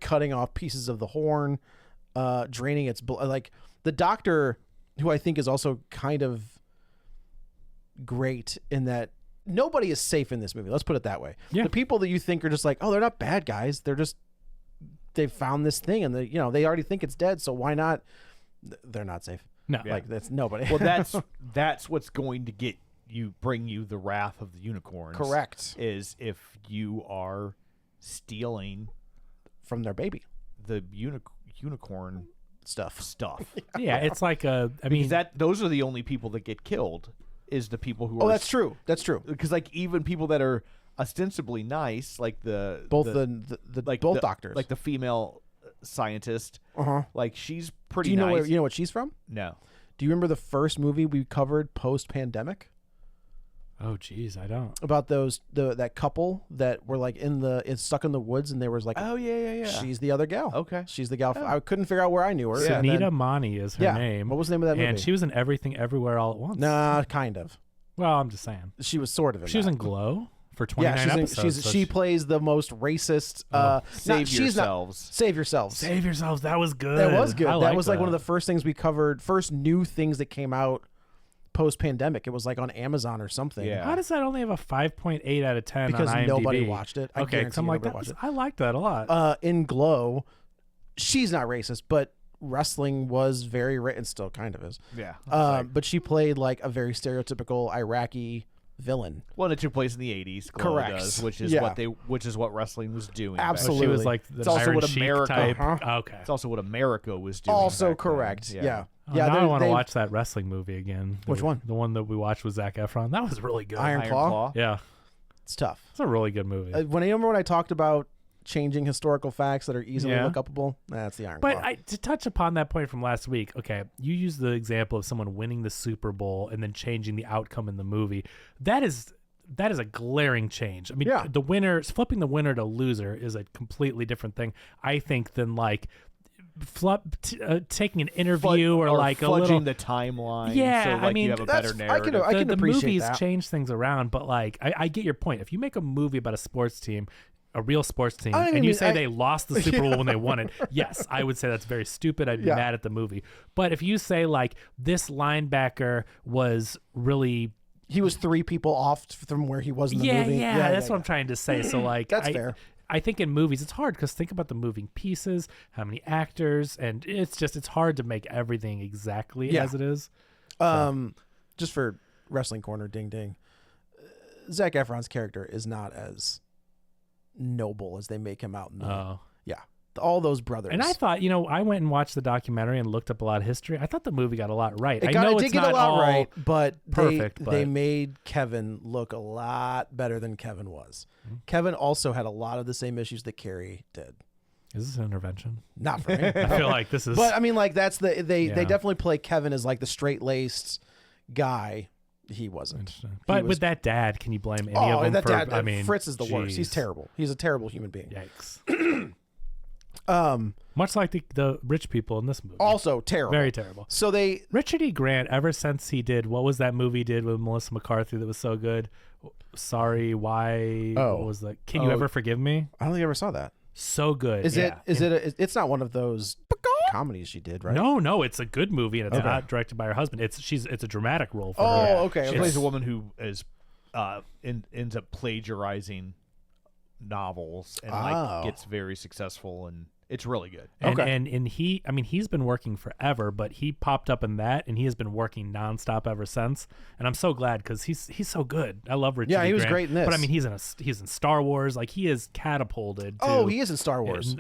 cutting off pieces of the horn, draining its blood. Like the doctor, who I think is also kind of great in that nobody is safe in this movie. Let's put it that way. Yeah. The people that you think are just like, oh, they're not bad guys. They found this thing and they already think it's dead. So why not? They're not safe. No. Like that's nobody. Well, that's what's going to bring you the wrath of the unicorns. Correct. Is if you are stealing From their baby the unicorn stuff. Yeah, it's like those are the only people that get killed. Is the people who are. Oh, that's true. That's true. Because like even people that are ostensibly nice, like Both both doctors, like the female scientist, like she's pretty. Do you know nice. you know what she's from? No. Do you remember the first movie we covered post-pandemic oh, geez, I don't. about that couple that were like it's stuck in the woods and there was like Oh yeah. she's the other gal. Okay. She's the gal. I couldn't figure out where I knew her. Yeah. and then- Sunita Mani is her name. What was the name of that movie? And she was in Everything Everywhere All at Once. Nah, kind of. Well, I'm just saying. She was sort of in She was that. in Glow for 29 Yeah, episodes. so she plays the most racist. Save yourselves. Save yourselves. Save yourselves. That was good. That was good. I That liked was like one of the first things we covered. First new things that came out post-pandemic. It was like on Amazon or something. Yeah. How does that only have a 5.8 out of 10 Because on IMDb? nobody watched it. I Okay, guarantee because I'm you like, nobody watched it. I liked that a lot. In Glow, she's not racist, but wrestling was very and still kind of is. Yeah. But she played like a very stereotypical Iraqi villain. Well, it took place in the 80s. Glow Correct. Does, which is what wrestling was doing. back Absolutely. She was like the It's also Iron what Sheik America- type. Uh-huh. Okay. It's also what America was doing. Also back then. correct. Yeah. Oh, now I they- want to they- watch that wrestling movie again. Which one? The one that we watched with Zac Efron. That was really good. Iron Claw? Yeah, It's tough. it's a really good movie. Remember when I talked about changing historical facts that are easily Yeah. look upable? That's the Iron But Claw. to touch upon that point from last week, okay, you used the example of someone winning the Super Bowl and then changing the outcome in the movie. That is a glaring change. I mean, Yeah. flipping the winner to loser is a completely different thing, I think, than like taking an interview or like a fudging little. the timeline. Yeah, so, like, I mean, you have a better that's- I can- narrative. I can the appreciate movies that. change things around, but like I get your point. If you make a movie about a sports team, a real sports team, I don't and even you mean- say I- they lost the Super Bowl when they won it, yes, I would say that's very stupid. I'd be Yeah. mad at the movie. But if you say like this linebacker was really He was 3 people off from where he was in the yeah, movie. yeah, that's what I'm trying to say. So like That's fair. I think in movies it's hard because think about the moving pieces, how many actors, and it's hard to make everything exactly Yeah. as it is. Just for Wrestling Corner, ding ding. Zac Efron's character is not as noble as they make him out in the, Oh. yeah. All those brothers. And I thought, I went and watched the documentary and looked up a lot of history. I thought the movie got a lot right. it I know did it's get not a lot all right, but perfect, they but- made Kevin look a lot better than Kevin was. Mm-hmm. Kevin also had a lot of the same issues that Carrie did. Is this an intervention? Not for me. I feel like this is. But I mean, like they Yeah. definitely play Kevin as like the straight laced guy. He wasn't. Interesting. But was- with that dad, can you blame any of them that for? dad, I mean, Fritz is the worst. He's jeez. terrible. He's a terrible human being. Yikes. Much like the rich people in this movie. Also terrible. Very terrible. So they Richard E. Grant, ever since he did, what was that movie he did with Melissa McCarthy that was so good? Sorry, why? Oh. What was that? Can You Ever Forgive Me? I don't think I ever saw that. So good. Is yeah. it's not one of those comedies she did, right? No, it's a good movie and it's Okay. not directed by her husband. It's a dramatic role for Oh, her. okay. She okay. plays a woman who is ends up plagiarizing novels and Oh. like gets very successful, and it's really good. And, Okay. and he's been working forever, but he popped up in that, and he has been working nonstop ever since. And I'm so glad because he's so good. I love Richard. Yeah, E. he was Grant. great in this. But I mean, he's in Star Wars. Like he is catapulted. To, Oh, he is in Star Wars.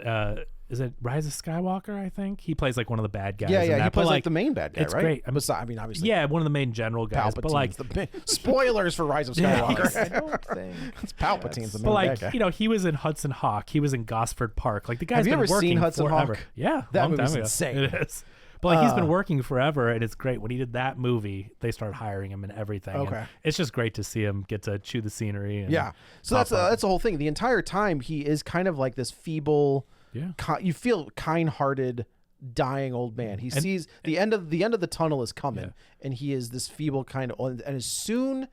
Is it Rise of Skywalker? I think he plays like one of the bad guys. Yeah, in yeah. that. He But, plays like the main bad guy, it's right? great. I mean, obviously. Yeah, one of the main general guys. But like, Palpatine's the spoilers for Rise of Yeah, Skywalker. I don't think It's Palpatine's the main but like, bad guy. he was in Hudson Hawk. He was in Gosford Park. Like the guy's Have you been ever working seen Hudson forever. Hawk? Yeah, That long movie's time ago. insane. It is. But like he's been working forever, and it's great. When he did that movie, they started hiring him and everything. and Okay. it's just great to see him get to chew the scenery. And Yeah. So pop up. that's the whole thing. The entire time he is kind of like this feeble, Yeah. you feel kind-hearted, dying old man. He sees the end of the tunnel is coming, Yeah. and he is this feeble kind of. And as soon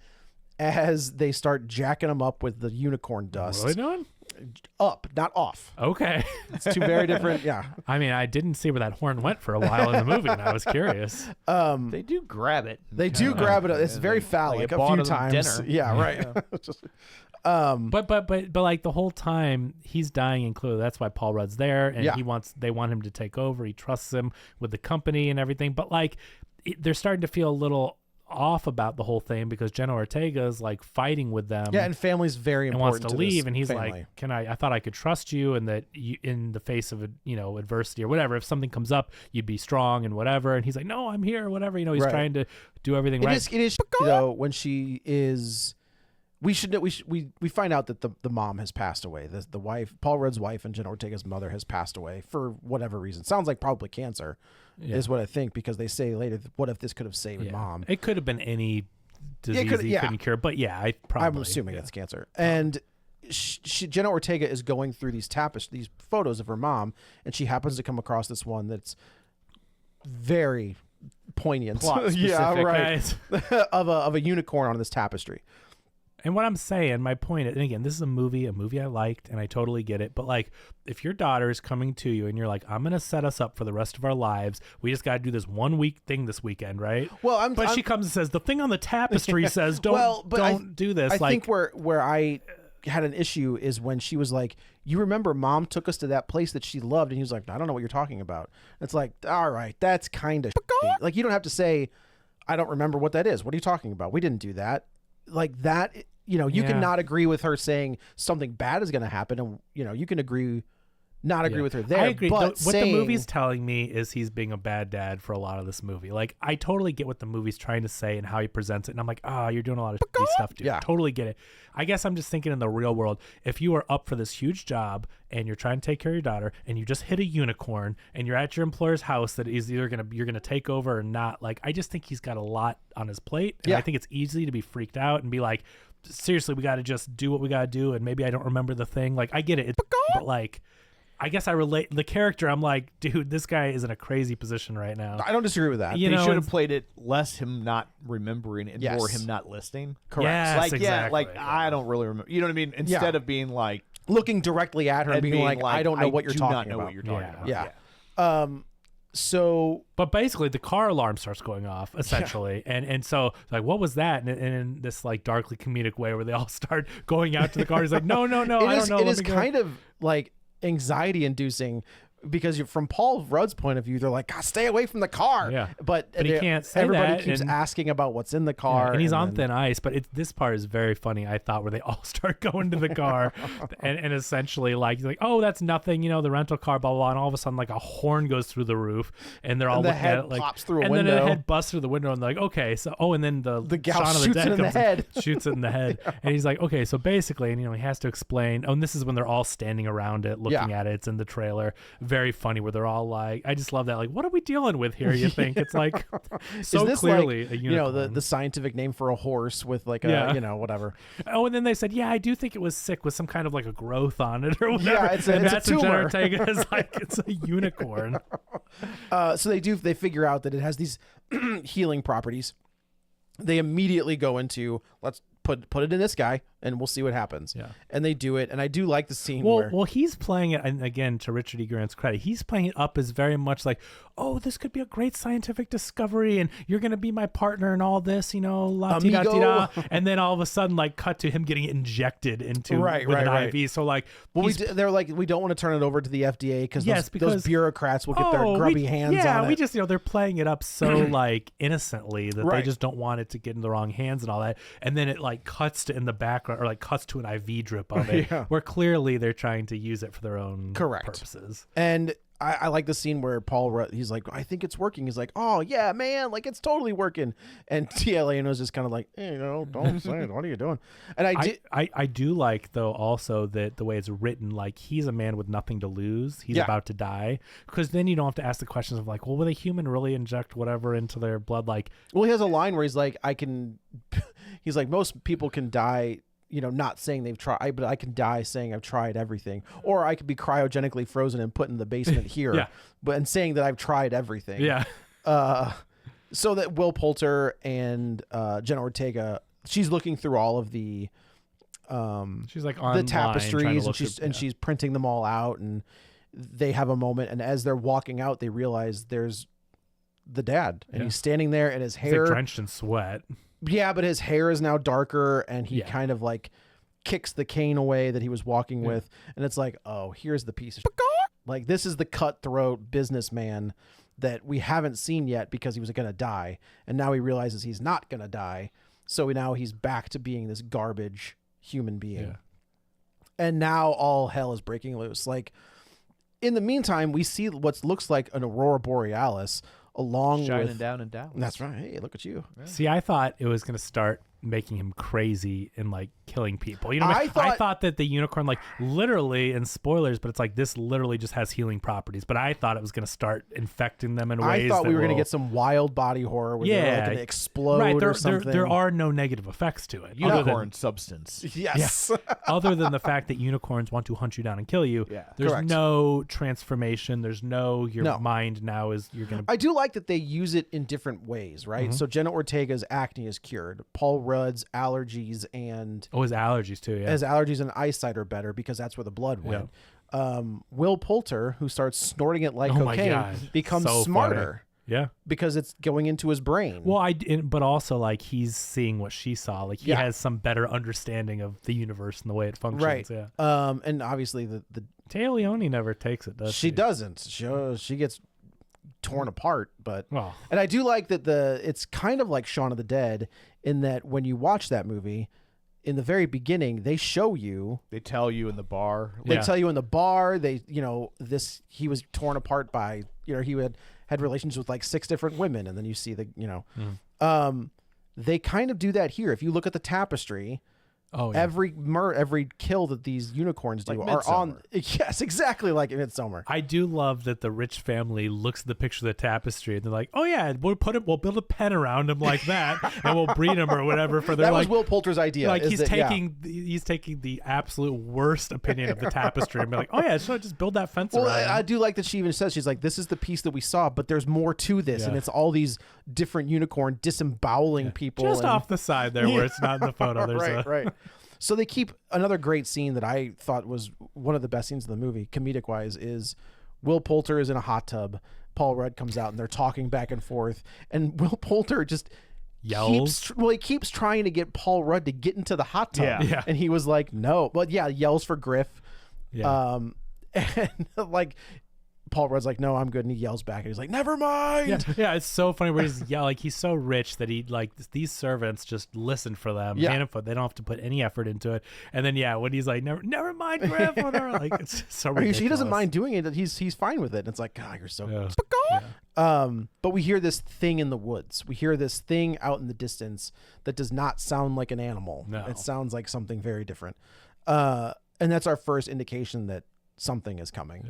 as they start jacking him up with the unicorn dust, Really doing? up, not off. Okay. It's two very different. Yeah. I mean, I didn't see where that horn went for a while in the movie, and I was curious. They do grab it. They do grab it. It's very phallic it a bought few them times. dinner. Yeah. Right. Just- But like the whole time he's dying, and clearly that's why Paul Rudd's there, and Yeah. they want him to take over. He trusts him with the company and everything. But like they're starting to feel a little off about the whole thing because Jenna Ortega is like fighting with them. yeah, and family's very and wants important. to this leave, and he's family. like, I thought I could trust you, and that you, in the face of adversity or whatever, if something comes up, you'd be strong and whatever. And he's like, no, I'm here, whatever. He's Right. trying to do everything right. It is though when she is. We find out that the mom has passed away. The wife, Paul Rudd's wife, and Jenna Ortega's mother has passed away for whatever reason. Sounds like probably cancer, is what I think, because they say later, what if this could have saved mom? It could have been any disease could- he yeah. couldn't cure, but yeah, I probably. I'm assuming it's cancer. And Jenna Ortega is going through these photos of her mom, and she happens to come across this one that's very poignant. Plot yeah, specific, right. Guys. of a unicorn on this tapestry. And what I'm saying, my point, and again, this is a movie I liked, and I totally get it. But like, if your daughter is coming to you and you're like, I'm gonna set us up for the rest of our lives, we just got to do this 1 week thing this weekend, right? Well, But she comes and says the thing on the tapestry says don't do this. I like, think where I had an issue is when she was like, you remember mom took us to that place that she loved, and he was like, I don't know what you're talking about. It's like, all right, that's kind of like, you don't have to say I don't remember what that is. What are you talking about? We didn't do that. like that. You can not agree with her saying something bad is going to happen, and you can not agree with her there. I agree. But What the movie's telling me is he's being a bad dad for a lot of this movie. Like, I totally get what the movie's trying to say and how he presents it. And I'm like, you're doing a lot of shitty stuff, dude. Yeah. Totally get it. I guess I'm just thinking in the real world, if you are up for this huge job and you're trying to take care of your daughter and you just hit a unicorn and you're at your employer's house that is either you're gonna take over or not. Like, I just think he's got a lot on his plate. And I think it's easy to be freaked out and be like, seriously, we got to just do what we got to do. And maybe I don't remember the thing. Like, I get it. But like, I guess I relate the character. I'm like, dude, this guy is in a crazy position right now. I don't disagree with that. They should have played it less him not remembering and more him not listening. Correct. Yes, exactly. I don't really remember. You know what I mean? Instead of being like looking directly at her and being like, I don't know what you're do talking not know about. what you're talking about. Yeah. So, but basically the car alarm starts going off essentially. And so like, what was that? And in this like darkly comedic way where they all start going out to the car. He's like, no, I don't know. It is kind of like anxiety inducing because from Paul Rudd's point of view, they're like, God, stay away from the car. Yeah. But he can't say everybody that, keeps and- asking about what's in the car. and he's on then- thin ice, but this part is very funny, I thought, where they all start going to the car and essentially like, oh, that's nothing, the rental car, blah, blah, blah. And all of a sudden, like a horn goes through the roof and they're all And the looking head at it like, pops through a and then window. the head busts through the window and they're like, okay, so, and then the gal Shaun of the shoots Dead it in the comes head. shoots it in the head. And he's like, okay, so basically, and he has to explain, and this is when they're all standing around it, looking at it. It's in the trailer. Very funny where they're all like, I just love that. Like, what are we dealing with here? You think it's like so is this clearly like, a unicorn. the scientific name for a horse with like a, whatever. Oh, and then they said, yeah, I do think it was sick with some kind of like a growth on it or whatever. Yeah, it's a and that's when Jenna tumor. Ortega is like, it's a unicorn. So they figure out that it has these healing properties. They immediately go into, let's put it in this guy and we'll see what happens. Yeah. And they do it. And I do like the scene where Well, he's playing it, and again, to Richard E. Grant's credit, he's playing it up as very much like, oh, this could be a great scientific discovery, and you're going to be my partner and all this, la-ti-da-ti-da. And then all of a sudden, like, cut to him getting injected into with an IV. So, like, they're like, we don't want to turn it over to the FDA because Yes, those bureaucrats will get their grubby hands on it. we just, they're playing it up so like innocently that they just don't want it to get in the wrong hands and all that. And then it like cuts to in the background or like cuts to an IV drip of it where clearly they're trying to use it for their own purposes. And I like the scene where Paul Rudd, he's like, I think it's working. He's like, oh yeah, man, like it's totally working. And TLA was just kind of like, don't say it. What are you doing? And I do like though also that the way it's written, like he's a man with nothing to lose. He's about to die, because then you don't have to ask the questions of like, well, will a human really inject whatever into their blood? Like, well, he has a line where he's like, he's like, most people can die, not saying they've tried, but I can die saying I've tried everything. Or I could be cryogenically frozen and put in the basement here, and saying that I've tried everything. Yeah. So that Will Poulter and Jenna Ortega, she's looking through all of the she's like the tapestries and she's printing them all out, and they have a moment, and as they're walking out, they realize there's the dad, and he's standing there, and his hair like drenched in sweat. Yeah, but his hair is now darker, and he kind of like kicks the cane away that he was walking with, and it's like, oh, here's the piece of like, this is the cutthroat businessman that we haven't seen yet because he was going to die, and now he realizes he's not going to die, so now he's back to being this garbage human being. And now all hell is breaking loose. Like, in the meantime, we see what looks like an aurora borealis along shining with down and down. That's right. Hey, look at you. See, I thought it was going to start making him crazy and like killing people. I thought that the unicorn, like literally, and spoilers, but it's like this literally just has healing properties. But I thought it was going to start infecting them in ways. I thought we were going to get some wild body horror where they're like going to explode or something. There are no negative effects to it. Unicorn substance. Yes. Other than the fact that unicorns want to hunt you down and kill you. Yeah. There's Correct. no transformation. There's no mind now is you're going to. I do like that they use it in different ways, right? So Jenna Ortega's acne is cured. Paul Rudd's allergies and his allergies too. Yeah. his allergies and eyesight are better because that's where the blood went. Will Poulter, who starts snorting it like Oh my cocaine, God. becomes So smarter. Yeah. Because it's going into his brain. Well, but also like he's seeing what she saw. Like he has some better understanding of the universe and the way it functions. right. Yeah. And obviously the Taya Leone never takes it, does she? she doesn't. She gets torn apart. But Well. and I do like that it's kind of like Shaun of the Dead in that when you watch that movie, in the very beginning, they show you. They tell you in the bar. They Yeah. tell you in the bar. He was torn apart by he had relations with like 6 different women, and then you see they kind of do that here. If you look at the tapestry. Oh, yeah. Every kill that these unicorns do Like are on. Midsommar. Yes, exactly like in Midsommar. I do love that the rich family looks at the picture of the tapestry and they're like, "Oh yeah, we'll build a pen around him like that, and we'll breed him or whatever." For their That was Will Poulter's idea. Like is he's that- yeah. taking the absolute worst opinion of the tapestry and be like, "Oh yeah, so just build that fence Well, around." I him." do like that she even says, she's like, this is the piece that we saw, but there's more to this, and Yeah. it's all these different unicorn disemboweling people. Just and- off the side there, where it's not in the photo. There's right. So they keep another great scene that I thought was one of the best scenes of the movie, comedic wise, is Will Poulter is in a hot tub. Paul Rudd comes out and they're talking back and forth, and Will Poulter just Yells. he keeps trying to get Paul Rudd to get into the hot tub, Yeah. and he was like, no. But yeah, yells for Griff. Yeah. And like Paul Rudd's like, no, I'm good, and he yells back, and he's like, never mind. Yeah, it's so funny where he's like he's so rich that he like these servants just listen for them, Yeah. hand and foot. They don't have to put any effort into it. And then when he's like, never mind, Griff, whatever. Like it's so ridiculous. He doesn't mind doing it. He's fine with it. And it's like, God, you're so. Yeah. But we hear this thing in the woods. We hear this thing out in the distance that does not sound like an animal. No. It sounds like something very different. And that's our first indication that something is coming.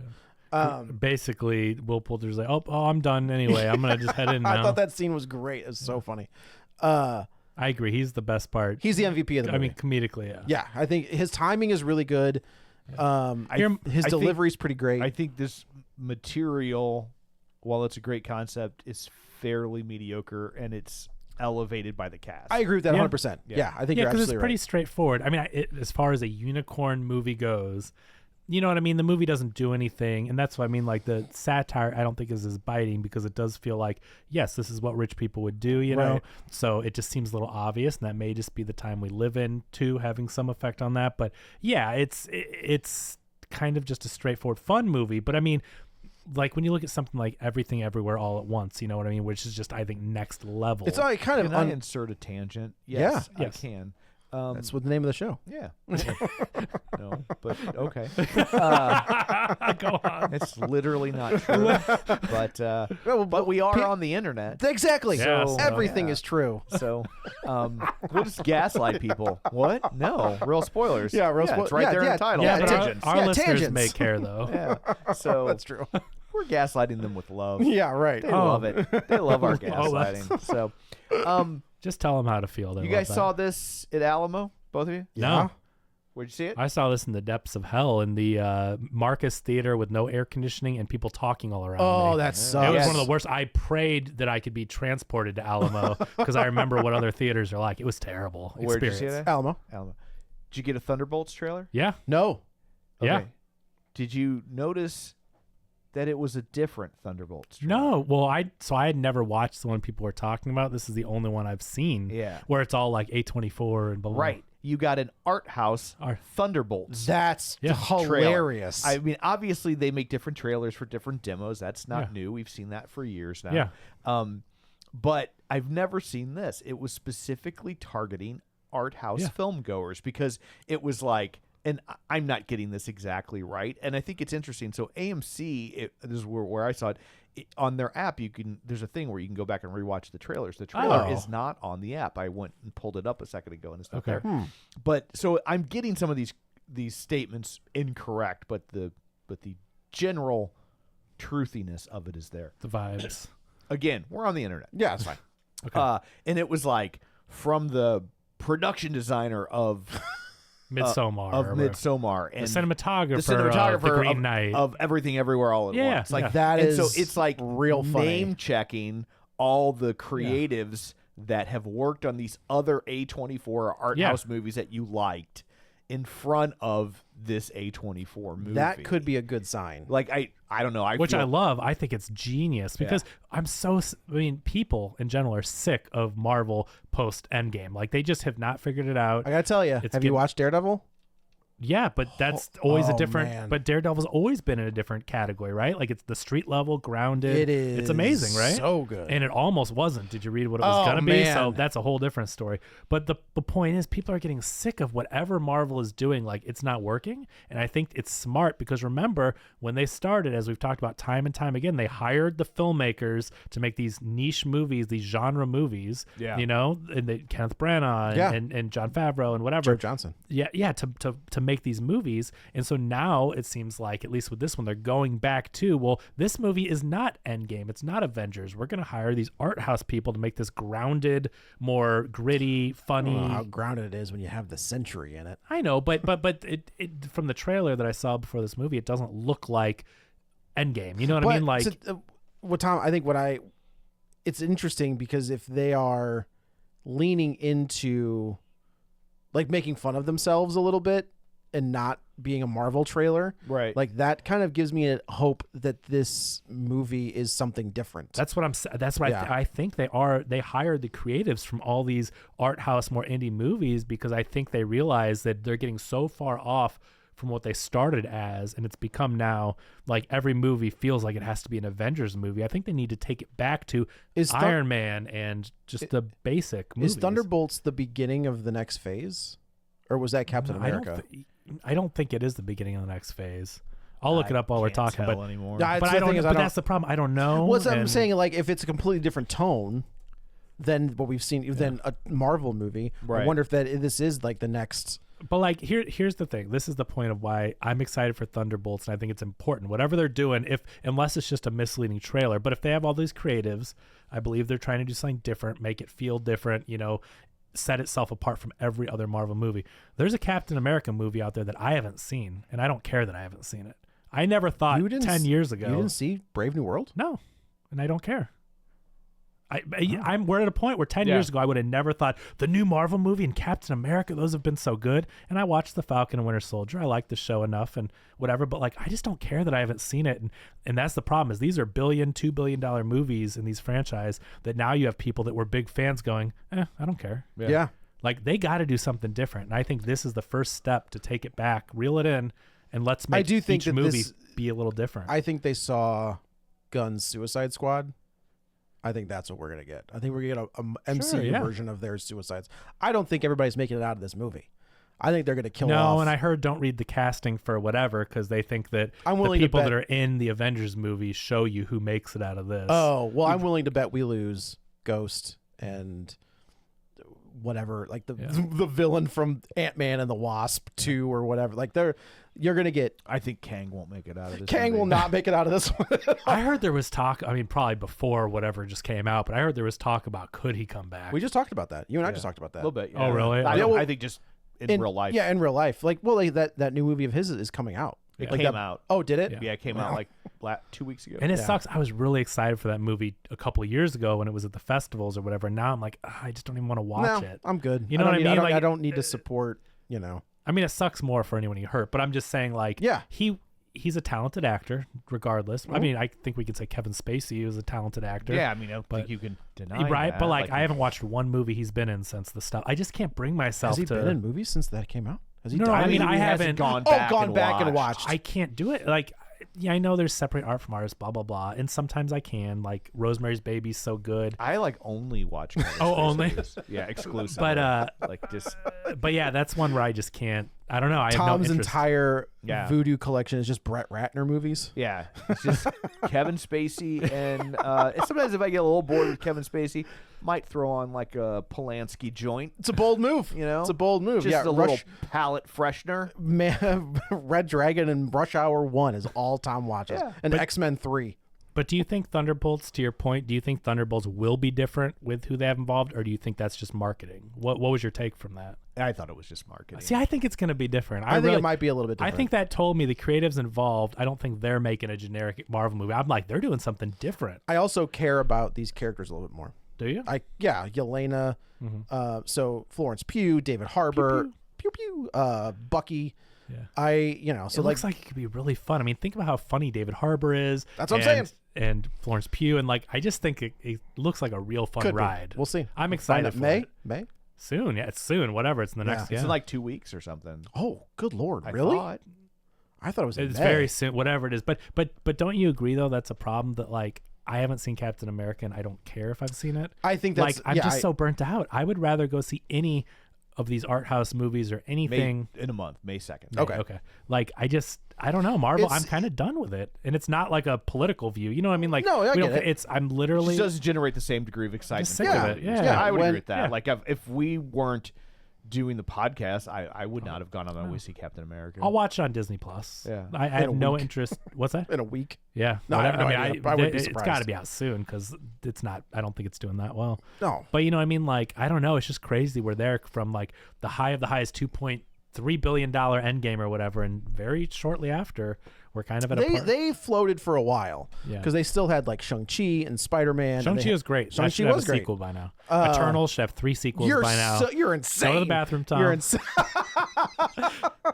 Basically, Will Poulter's like, oh, I'm done anyway. I'm gonna just head in now. I thought that scene was great. It was so funny. I agree. He's the best part. He's the MVP of the movie. I mean, comedically, yeah. Yeah, I think his timing is really good. His delivery is pretty great. I think this material, while it's a great concept, is fairly mediocre, and it's elevated by the cast. I agree with that Yeah. 100%. Yeah, I think Yeah, you're because absolutely it's pretty right. straightforward. I mean, as far as a unicorn movie goes, you know what I mean? The movie doesn't do anything, and that's what I mean. Like the satire, I don't think is as biting because it does feel like, yes, this is what rich people would do, you know? Right. So it just seems a little obvious, and that may just be the time we live in too, having some effect on that. But yeah, it's kind of just a straightforward fun movie. But I mean, like when you look at something like Everything Everywhere All at Once, you know what I mean? Which is just, I think, next level. It's all kind of Can I insert a tangent? Yes, I Yes. can. that's what the name of the show. Yeah. No, but okay. Go on. It's literally not true. But we are on the internet. Exactly. Yeah, So so- everything yeah. is true. So we'll just gaslight people. What? No. Real spoilers. Yeah, real It's right there in the title. Yeah, but Tangents. our Yeah, listeners tangents. may care though. Yeah. So That's true. we're gaslighting them with love. Yeah, right. They love it. They love our Oh, that's- gaslighting. So Just tell them how to feel. you guys saw this at Alamo? Both of you? No. Where'd you see it? I saw this in the depths of hell in the Marcus Theater with no air conditioning and people talking all around Oh, me. that It sucks. was Yes. one of the worst. I prayed that I could be transported to Alamo because I remember what other theaters are like. It was terrible. Where'd you see experience. it at? Alamo. Alamo. Did you get a Thunderbolts trailer? Yeah. No. Yeah. Okay. Did you notice that it was a different Thunderbolts trailer? No. Well, I had never watched the one people were talking about. This is the only one I've seen. Yeah. Where it's all like A24 and blah, blah, blah. Right. You got an art house Thunderbolts That's Yeah. trailer. hilarious. I mean, obviously they make different trailers for different demos. That's not Yeah. new. We've seen that for years now. Yeah. But I've never seen this. It was specifically targeting art house Yeah. film goers because it was like, and I'm not getting this exactly right, and I think it's interesting. So AMC, this is where I saw it. On their app, there's a thing where you can go back and rewatch the trailers. The trailer Oh. is not on the app. I went and pulled it up a second ago, and it's not Okay. there. But so I'm getting some of these statements incorrect, but the general truthiness of it is there. The vibes. Again, we're on the internet. yeah, it's fine. Okay. And it was like from the production designer of Midsommar. of or Midsommar the and cinematographer, of The Green Knight. of Everything Everywhere All at Yeah, Once. Like yeah. That and is so it's like real funny. name checking all the creatives that have worked on these other A24 art Yeah. house movies that you liked in front of this A24 movie. That could be a good sign. like I don't know. Which feel, I love. I think it's genius because people in general are sick of Marvel post Endgame. Like they just have not figured it out. I gotta tell you, It's have you getting- watched Daredevil? Yeah, but that's always a different. man. But Daredevil's always been in a different category, right? Like it's the street level, grounded. It is. It's amazing, right? So good. And it almost wasn't. Did you read what it was Oh, gonna be? So man. that's a whole different story. But the point is, people are getting sick of whatever Marvel is doing. Like it's not working, and I think it's smart because remember when they started, as we've talked about time and time again, they hired the filmmakers to make these niche movies, these genre movies. Yeah. You know, and Kenneth Branagh Yeah. and Jon Favreau and whatever. Joe Johnson. Yeah, to make these movies. And so now it seems like, at least with this one, they're going back to, well, this movie is not Endgame. It's not Avengers. We're going to hire these art house people to make this grounded, more gritty, I funny. don't know how grounded it is when you have the century in it. I know, but it from the trailer that I saw before this movie, it doesn't look like Endgame. You know what I mean? Like, what Tom? I think it's interesting because if they are leaning into like making fun of themselves a little bit and not being a Marvel trailer, Right. like that kind of gives me a hope that this movie is something different. that's what Yeah. I think they are. They hired the creatives from all these art house, more indie movies because I think they realize that they're getting so far off from what they started as, and it's become now like every movie feels like it has to be an Avengers movie. I think they need to take it back to Iron Man and just the basic movies. Is Thunderbolts the beginning of the next phase, or was that Captain America? I don't think it is the beginning of the next phase. I'll look it up while we're Can't talking. tell But anymore. Yeah, but the I don't. thing is, But that's the problem. I don't know. What's I'm and- saying? Like, if it's a completely different tone than what we've seen, than a Marvel movie, I Right. wonder if this is like the next. But like here's the thing. This is the point of why I'm excited for Thunderbolts, and I think it's important. Whatever they're doing, unless it's just a misleading trailer, but if they have all these creatives, I believe they're trying to do something different, make it feel different, set itself apart from every other Marvel movie. There's a Captain America movie out there that I haven't seen, and I don't care that I haven't seen it. I never thought 10 years ago. You didn't see Brave New World? No, and I don't care. We're at a point where 10 years ago I would have never thought the new Marvel movie and Captain America, those have been so good. And I watched The Falcon and Winter Soldier. I like the show enough and whatever, but like I just don't care that I haven't seen it. And that's the problem is these are $2 billion movies in these franchise that now you have people that were big fans going, I don't care. Yeah. Like they got to do something different. And I think this is the first step to take it back, reel it in, and let's make do think each that movie this- be a little different. I think they saw Gunn's Suicide Squad. I think that's what we're gonna get. I think we're gonna get a MCU version of their Suicides. I don't think everybody's making it out of this movie. I think they're gonna kill off. No, and I heard don't read the casting for whatever because they think that I'm the willing to people bet- that are in the Avengers movie show you who makes it out of this. Oh well, I'm willing to bet we lose Ghost and whatever, like the villain from Ant-Man and the Wasp 2 or whatever. Like you're gonna get. I think Kang won't make it out of this. Kang movie. will not make it out of this one. I heard there was talk. I mean, probably before whatever just came out, but I heard there was talk about could he come back. We just talked about that. You and I just talked about A that. little bit. Oh, really? I think just in real life. Yeah, in real life. Like, well, like that new movie of his is coming out. It Like came that- out. Oh, did it? Yeah, it came out like 2 weeks ago. And it sucks. I was really excited for that movie a couple of years ago when it was at the festivals or whatever. Now I'm like, I just don't even want to watch No, it. I'm good. You know what I mean? I Like- don't need to support. You know. I mean, it sucks more for anyone he hurt, but I'm just saying, like, Yeah. he's a talented actor, regardless. I mean, I think we could say Kevin Spacey was a talented actor. Yeah, I mean, I don't But- think you can deny Right, that. but like I haven't watched one movie he's been in since the stuff. I just can't bring myself Has he to. been in movies since that came out? Has he? No, died? I mean, I he hasn't haven't gone gone back and watched. I can't do it. Like, yeah, I know there's separate art from artists, blah blah blah, and sometimes I can. Like Rosemary's Baby's so good, I like only watch. Kevin Oh, Spacey only? movies. Yeah, exclusive. but like just but yeah, that's one where I just can't. I don't know. I have no Tom's interest. entire Yeah. voodoo collection is just Brett Ratner movies. yeah, it's just Kevin Spacey and sometimes if I get a little bored with Kevin Spacey, might throw on like a Polanski joint. It's a bold move. You know, it's a bold move. Just Yeah, a little palate freshener. Man, Red Dragon and Rush Hour 1 is all Tom watches, and X-Men 3. But do you think Thunderbolts, to your point, do you think Thunderbolts will be different with who they have involved, or do you think that's just marketing? What was your take from that? I thought it was just marketing. See, I think it's going to be different. I think really- it might be a little bit I different. think that told me the creatives involved, I don't think they're making a generic Marvel movie. I'm like, they're doing something different. I also care about these characters a little bit more. Do you? Yelena, so Florence Pugh, David Harbour, Pew Pew, Bucky. Yeah. So it looks like it could be really fun. I mean, think about how funny David Harbour is. That's what I'm saying. And Florence Pugh, and like, I just think it looks like a real fun could be. ride. We'll see. I'm Find excited it for May. it. May. Soon, yeah, it's soon. Whatever, it's in the next. It's Yeah. in like 2 weeks or something. Oh, good Lord. I Really? thought. I thought it was in It's May. very soon. Whatever it is, but don't you agree though? That's a problem that like I haven't seen Captain America, and I don't care if I've seen it. I think that's like I'm just so burnt out. I would rather go see any of these art house movies or anything in a month, May 2nd. Okay. Like I don't know, Marvel. It's- I'm kind of done with it, and it's not like a political view. You know what I mean? Like No, I we get don't. it. It's I'm It literally just doesn't generate the same degree of excitement. sick for of me. it. Yeah. I would when- agree with that. yeah. Like if we weren't doing the podcast, I would not have gone on to see Captain America. I'll watch it on Disney Plus. Yeah. I In have a no week. interest. What's that? in a week. Yeah. No, I have whatever. no idea, but I wouldn't be it's got to surprised. be out soon because it's not. I don't think it's doing that well. No. But you know what I mean? Like, I don't know. It's just crazy. We're there from like the high of the highest $2.3 billion Endgame or whatever. And very shortly after, we're kind of at a point. They floated for a while Yeah. because they still had like Shang-Chi and Spider-Man. Shang-Chi was great. That Shang-Chi should have was a great. sequel by now. Eternals should have 3 sequels You're by now. you're insane. Go to the bathroom, Tom. You're insane.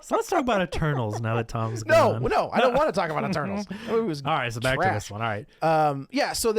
So let's talk about Eternals now that Tom's No, gone. no, I don't want to talk about Eternals. It was All right, so back to trash. this one. All right. Yeah, so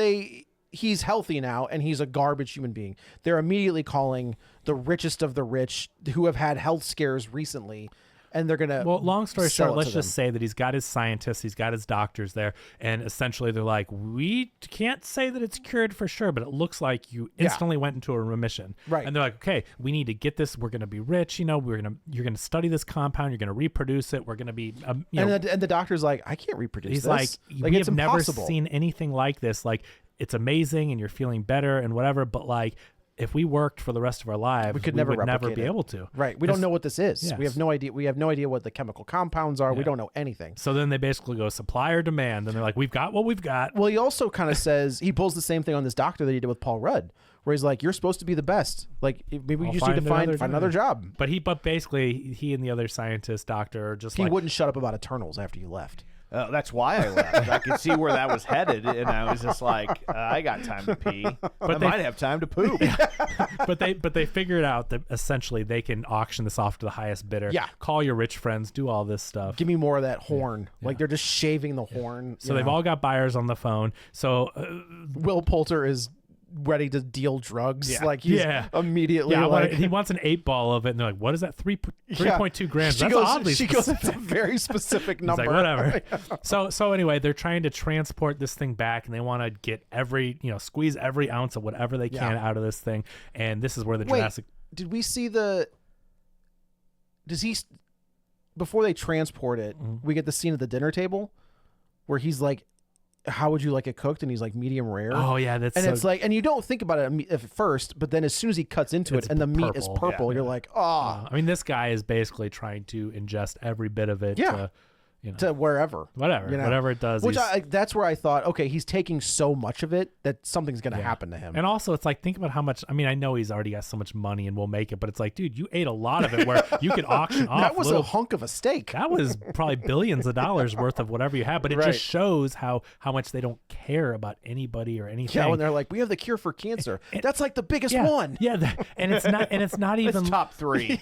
he's healthy now and he's a garbage human being. They're immediately calling the richest of the rich who have had health scares recently, and they're gonna Well, long story sell short, it let's to just them. say that he's got his scientists, he's got his doctors there, and essentially they're like, we can't say that it's cured for sure, but it looks like you instantly went into a remission. Right. And they're like, okay, we need to get this. We're going to be rich. You know, you're going to study this compound. You're going to reproduce it. We're going to be, you know, and the doctor's like, I can't reproduce he's this. like, we it's have impossible. never seen anything like this. Like, it's amazing and you're feeling better and whatever, but like, if we worked for the rest of our lives, We could never would never replicate be it. able to. Right. We don't know what this is. Yes. We have no idea. We have no idea what the chemical compounds are. We Yeah. don't know anything. So then they basically go supply or demand, and they're like, we've got what we've got. Well, he also kind of says he pulls the same thing on this doctor that he did with Paul Rudd, where he's like, "You're supposed to be the best. Like maybe I'll you just need to find another another job." But basically he and the other scientist doctor are just He like, wouldn't shut up about Eternals after you left. That's why I left. I could see where that was headed, and I was just like, I got time to pee. I might have time to poop. but they figured out that essentially they can auction this off to the highest bidder. Yeah. Call your rich friends, do all this stuff. Give me more of that horn. Like they're just shaving the horn. So they've all got buyers on the phone. So Will Poulter is ready to deal drugs. Yeah. Like he's Yeah. immediately yeah, like he wants an 8-ball of it, and they're like, "What is that? 3.2 grams? She That's goes, oddly she goes, specific." it's a very specific He's number. like, whatever. So anyway, they're trying to transport this thing back, and they want to get squeeze every ounce of whatever they can out of this thing. And this is where the Wait, Jurassic. did we see before they transport it, we get the scene at the dinner table where he's like, how would you like it cooked? And he's like, medium rare. Oh yeah, that's And so, it's like, and you don't think about it at first, but then as soon as he cuts into It's it and the meat is purple. purple, you're like, oh, I mean, this guy is basically trying to ingest every bit of it. Yeah. To wherever. Whatever, you know? whatever it does. Which he's- that's where I thought, okay, he's taking so much of it that something's going to happen to him. And also, it's like, think about how much. I mean, I know he's already got so much money and will make it, but it's like, dude, you ate a lot of it. Where you could auction off. that was little, a hunk of a steak. That was probably billions of dollars worth of whatever you have. But it Right. just shows how much they don't care about anybody or anything. Yeah, when they're like, we have the cure for cancer. That's like the biggest one. Yeah, and it's not even It's top 3.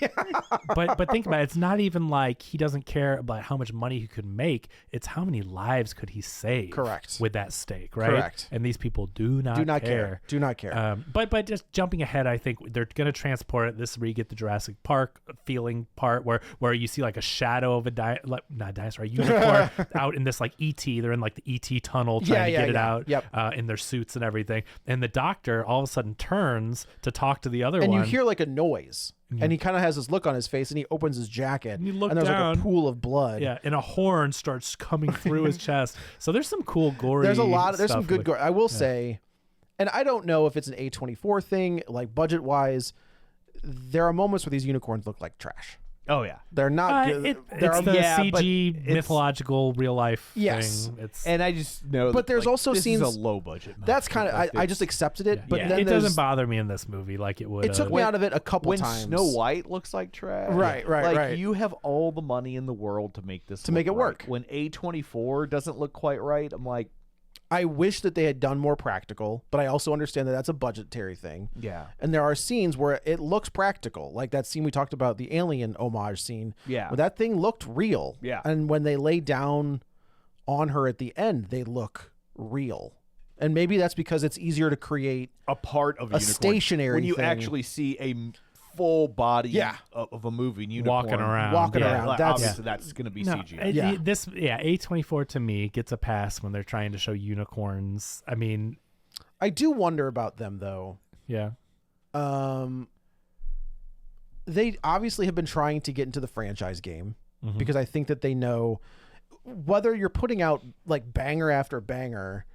but think about it. It's not even like he doesn't care about how much money he could make. It's how many lives could he save? Correct. With that stake, right? Correct. And these people do not care. Do not care. But just jumping ahead, I think they're going to transport it. This is where you get the Jurassic Park feeling part, where you see like a shadow of a unicorn out in this like ET. They're in like the ET tunnel trying to get it out. Yep. In their suits and everything. And the doctor all of a sudden turns to talk to the other and one. you hear like a noise. And he kind of has this look on his face, and he opens his jacket, And you look there's like down. a pool of blood. Yeah, and a horn starts coming through his chest. So there's some cool gory. There's some good stuff. gore. I will say, and I don't know if it's an A24 thing, like budget wise. There are moments where these unicorns look like trash. Oh, yeah. They're not good. It's There are- the yeah, but CG it's- mythological real life Yes. thing. It's And I just know But that, there's like, also this scenes- is a low budget movie. That's kind of Like, I just accepted it. But yeah, then it there's- doesn't bother me in this movie like it would. It took me out of it a couple when times. Snow White looks like trash. Right, Like, right. you have all the money in the world to make this make look it work. right. When A24 doesn't look quite right, I'm like, I wish that they had done more practical, but I also understand that that's a budgetary thing. yeah. And there are scenes where it looks practical, like that scene we talked about, the Alien homage scene. Yeah. where that thing looked real. Yeah. And when they lay down on her at the end, they look real. And maybe that's because it's easier to create A part of a unicorn. stationary when you thing. actually see a full body Yeah. of a moving unicorn Walking around. Walking yeah. around. Like, That's- obviously that's going to be No, CG. Yeah. A24 to me gets a pass when they're trying to show unicorns. I mean, I do wonder about them though. yeah. They obviously have been trying to get into the franchise game Mm-hmm. because I think that they know whether you're putting out like banger after banger,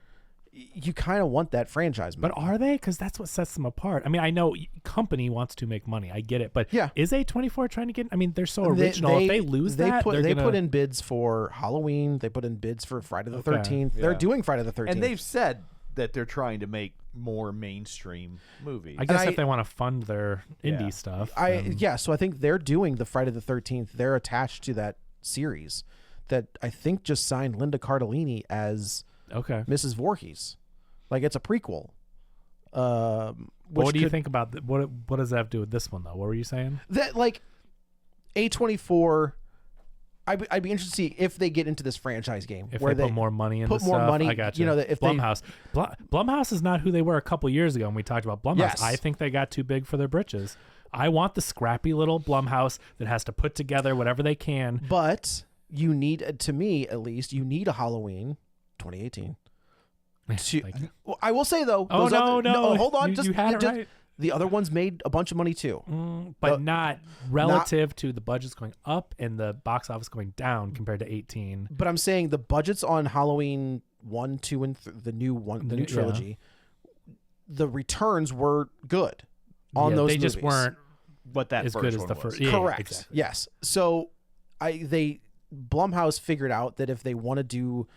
you kind of want that franchise movie. But are they? Because that's what sets them apart. I mean, I know company wants to make money. I get it. But Yeah. is A24 trying to get? I mean, they're so original. If they lose they that, put they're gonna, put in bids for Halloween. They put in bids for Friday the Okay. 13th. They're Yeah. doing Friday the 13th. And they've said that they're trying to make more mainstream movies. I guess I- if they want to fund their indie Yeah. stuff, So I think they're doing the Friday the 13th. They're attached to that series that I think just signed Linda Cardellini as okay. Mrs. Voorhees. Like it's a prequel. But Which what do you could- think about what does that have to do with this one though? What were you saying? that like A24? I'd be interested to see if they get into this franchise game If where they put more money into put more stuff, money, I got you know, that if they- Blumhouse, Blumhouse is not who they were a couple years ago when we talked about Blumhouse. Yes. I think they got too big for their britches. I want the scrappy little Blumhouse that has to put together whatever they can. But you need, to me at least, you need a Halloween 2018. Thank you. Well, I will say though. Oh those other- no! hold on. You had it right. The other ones made a bunch of money too. But not relative to the budgets going up and the box office going down compared to 18. But I'm saying the budgets on Halloween 1, 2, and the new Yeah. trilogy, the returns were good on Yeah, those they movies. just weren't But that as first good as one the was. first. Yeah, Correct. exactly. Yes. So Blumhouse figured out that if they want to do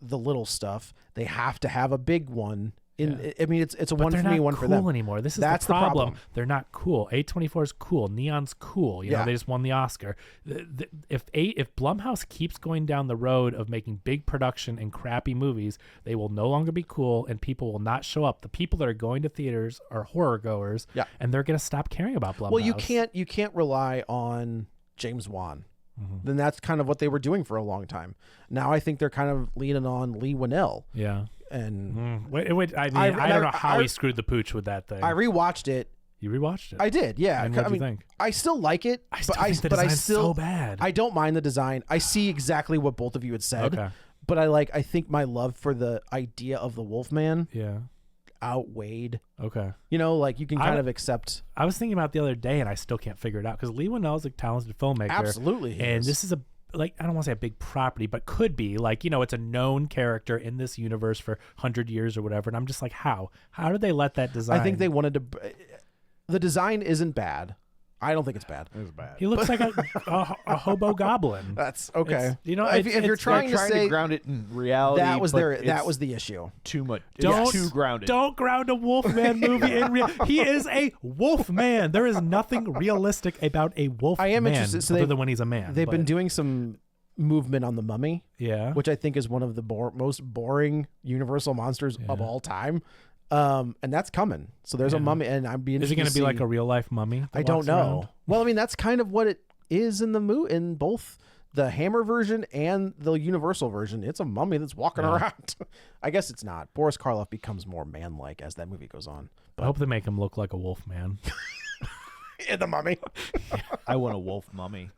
the little stuff, they have to have a big one. I mean, it's a But one they're for not me, one cool for them. anymore. This is That's the problem. problem. They're not cool. A24 is cool. Neon's cool. You know, Yeah. they just won the Oscar. If Blumhouse keeps going down the road of making big production and crappy movies, they will no longer be cool, and people will not show up. The people that are going to theaters are horror goers, Yeah. and they're going to stop caring about Blumhouse. Well, you can't rely on James Wan. Mm-hmm. Then that's kind of what they were doing for a long time. Now I think they're kind of leaning on Lee Winnell. Yeah. And I mean, I don't know how I- he screwed the pooch with that thing. I rewatched it. You rewatched it. I did, yeah. And what'd I you mean, think? I still like it, I still but think the but I design's still so bad. I don't mind the design. I see exactly what both of you had said. Okay. But I think my love for the idea of the Wolfman Yeah. outweighed. Okay. You know, like you can I- kind of accept. I was thinking about it the other day, and I still can't figure it out because Lee Winnell is a talented filmmaker. Absolutely, he and is. this is I don't want to say a big property, but could be like, you know, it's a known character in this universe for 100 years or whatever. And I'm just like, how did they let that design? I think they wanted to. The design isn't bad. I don't think it's bad. It was bad. He looks like a hobo goblin. That's okay. It's- you know, if it's- you're it's- trying They're to trying say to ground it in reality. that was but that it's was the issue. too much. Don't It's too grounded. Don't ground a Wolfman movie in real. He is a wolf man. There is nothing realistic about a wolf. I am man, interested. So other they've- than when he's a man. They've been but- doing some movement on the Mummy, yeah. which I think is one of the most boring Universal monsters of Yeah. all time. And that's coming. So there's a Yeah. mummy, and I'm being. Is it going to be like a real life mummy? that I don't walks know. around? Well, I mean, that's kind of what it is in the in both the Hammer version and the Universal version. It's a mummy that's walking Yeah. around. I guess it's not. Boris Karloff becomes more man-like as that movie goes on. I hope they make him look like a wolf man. In the Mummy. I want a wolf mummy.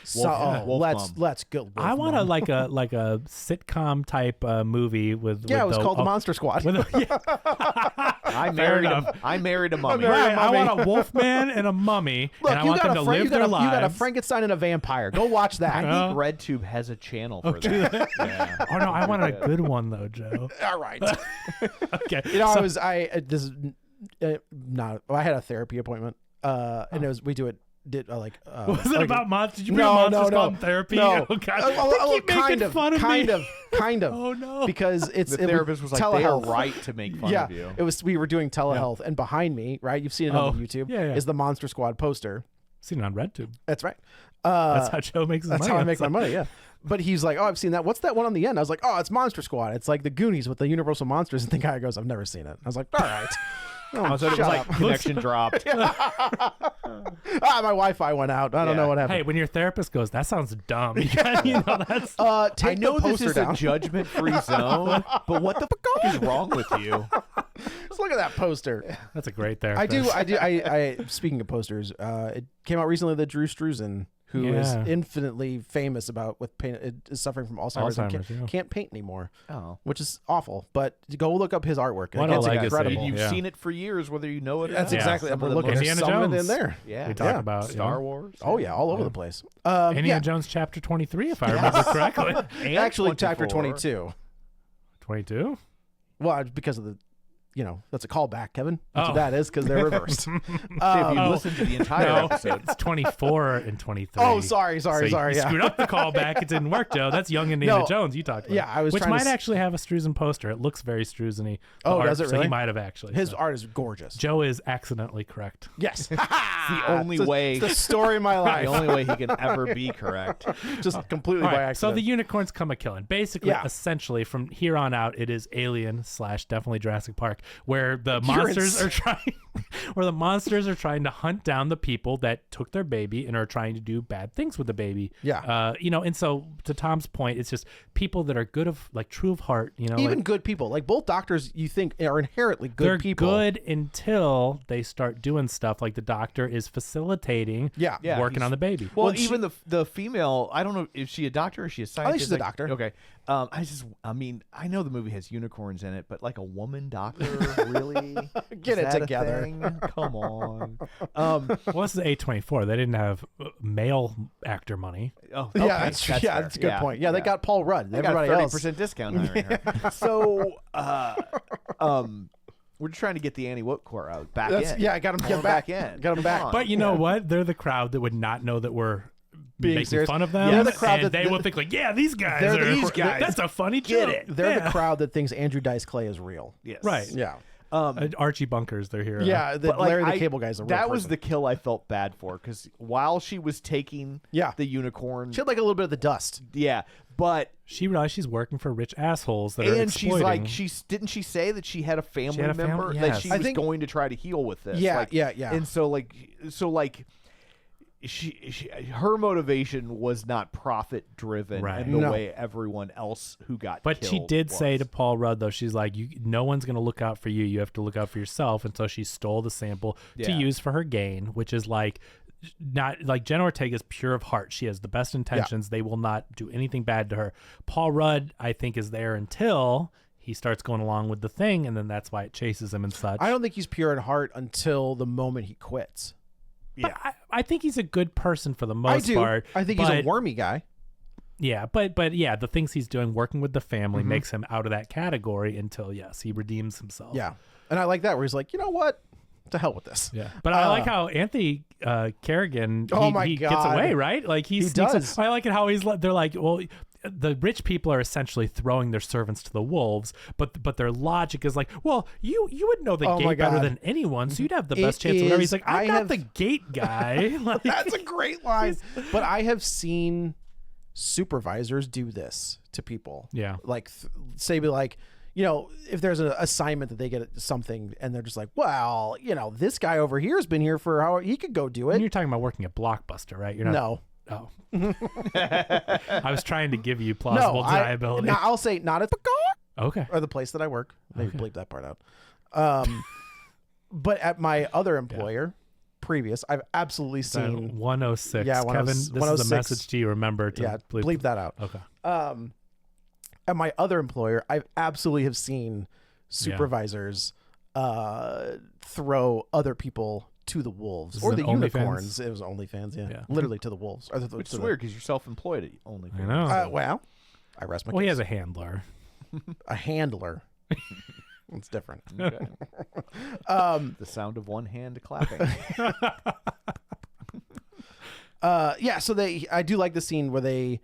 So Wolf let's go. Wolf I want Mum. like a sitcom type movie with Yeah, it was the, called The oh, Monster Squad. with a- I Fair married enough. I married a mummy. married- Right, I mummy. want a wolf man and a mummy, Look, and I you want got them a to Fra- live you got their a, you got a lives. Frankenstein and a vampire. Go watch I that. think RedTube has a channel for that. Yeah. Oh no, I want a good one though, Joe. All right. Okay, You know, so- I had a therapy appointment, and it was we do it. Was was it about monsters? Did you bring No, monsters no, no. called therapy? No. Oh, God. Oh, They keep making fun of kind me. of, kind of. Oh, no. Because The it therapist was like, they are telehealth. right to make fun Yeah, of you. it was. We were doing telehealth, and behind me, right? You've seen it on Oh, YouTube. yeah, yeah. Is the Monster Squad poster? Seen it on RedTube. That's right. That's how Joe makes his That's money. how I on make my stuff. money. Yeah. But he's like, oh, I've seen that. What's that one on the end? I was like, oh, it's Monster Squad. It's like the Goonies with the Universal monsters. And the guy goes, I've never seen it. I was like, all right. Oh, so it was shut like up. connection dropped. My Wi-Fi went out. I don't know what Hey, happened. when your therapist goes, that sounds dumb. You know, that's Take I know the this poster is down. a judgment-free zone, but what the fuck is wrong with you? Just look at that poster. That's a great therapist. I speaking of posters, it came out recently that Drew Struzan, who is Yeah. infinitely famous about with pain, is suffering from Alzheimer's and Alzheimer's, can't paint anymore, Oh. which is awful. But go look up his artwork. What It's a legacy. incredible. You've Yeah. seen it for years, whether you know it or That's not. exactly. Some But of the look, most- there's Indiana some of it in Jones. there. Yeah. We talk about Star Wars. Oh yeah, all over the place. Indiana yeah. Jones chapter 23, if I remember correctly. And Actually, chapter 24. 22. 22? Well, because of the, that's a callback, Kevin. That's Oh. what that is, because they're reversed. If you listen to the entire No, episode, it's 24 and 23. Oh, sorry. So you Yeah. screwed up the callback. It didn't work, Joe. That's young Indiana No. Jones you talked about. Yeah, I was Which trying to might s- actually have a Struzan poster. It looks very Struzan-y. the Oh, art, does it So really? he might have actually. His so. art is gorgeous. Joe is accidentally correct. Yes. the only way, It's the story of my the life. only way he can ever be correct. Just completely All by right, so accident. the unicorns come a killing. Basically, Yeah. essentially, from here on out, it is Alien / definitely Jurassic Park, where the monsters are trying to hunt down the people that took their baby and are trying to do bad things with the baby. Yeah. And so to Tom's point, it's just people that are good of true of heart. Even like, good people, like both doctors, you think are inherently good they're people. good until they start doing stuff like the doctor is facilitating. Yeah. Yeah, working he's- on the baby. Well, Well, even the female, I don't know, is she a doctor or is she a scientist? she's a doctor. Okay. I know the movie has unicorns in it, but like a woman doctor, really? Get Is it that a together. thing? Come on. Well, this is A24. They didn't have male actor money. Oh, Yeah, okay, that's true. Yeah, that's a good point. Yeah, they got Paul Rudd. They got a Everybody 30% else. discount on her. So, we're trying to get the Annie Woodcourt out back in. Yeah, I got him Come back in. Got him Come back. on. But you know what? They're the crowd that would not know that we're Being making serious. fun of them. They're the crowd and that- they will think like, yeah, these guys They're are these guys. That's a funny Get joke. it. They're Yeah. the crowd that thinks Andrew Dice Clay is real. Yes. Right. Yeah. Archie Bunker's their hero. Yeah, But, like, Larry the Cable Guy's a real That was person. the kill I felt bad for because while she was taking Yeah. the unicorn, She had like a little bit of the dust. yeah, but She realized she's working for rich assholes that are and she's exploiting. like didn't she say that she had a family had a family- member that yes. she I was think- going to try to heal with this? Yeah, Like, yeah. And so she her motivation was not profit driven Right. in the No. way everyone else who got But she killed did say was. to Paul Rudd, though, she's like, no one's going to look out for you. You have to look out for yourself. And so she stole the sample to Yeah. use for her gain, which is like, not like Jenna Ortega is pure of heart. She has the best intentions. They will not do anything bad to her. Paul Rudd, I think, is there until he starts going along with the thing. And then that's why it chases him and such. I don't think he's pure at heart until the moment he quits. But I think he's a good person for the most I do. part. I think he's a but- wormy guy. Yeah, but yeah, the things he's doing, working with the family, Mm-hmm. makes him out of that category until yes, he redeems himself. Yeah. And I like that where he's like, you know what? To hell with this. Yeah, but I like how Anthony Kerrigan Oh my he gets God. away, right? Like he sneaks does. I like it how they're like, well, the rich people are essentially throwing their servants to the wolves, but their logic is like, well, you would know the Oh my gate better God. than anyone, so you'd have the It best chance of whatever. is- He's like, I I'm not have- the gate guy. Like, That's a great line. But I have seen supervisors do this to people. Yeah. Like, say, be like, if there's an assignment that they get something and they're just like, well, this guy over here has been here for how he could go do and it. you're talking about working at Blockbuster, right? You're not. No. Oh. I was trying to give you plausible No. deniability. I'll say not at the Okay. or the place that I work. Maybe bleep that part out. But at my other employer, previous, I've absolutely So seen. 106. Yeah, Kevin, this is 106. a message to you. Remember to Yeah, bleep that out. Okay. At my other employer, I absolutely have seen supervisors throw other people to the wolves Is or it the OnlyFans? unicorns. It was OnlyFans, yeah. Yeah. Literally to the wolves. Or Which is weird because you're self-employed at only. I know. Well, I rest my Well, he case. has a handler. a handler. It's different. Okay. The sound of one hand clapping. Yeah, so I do like the scene where they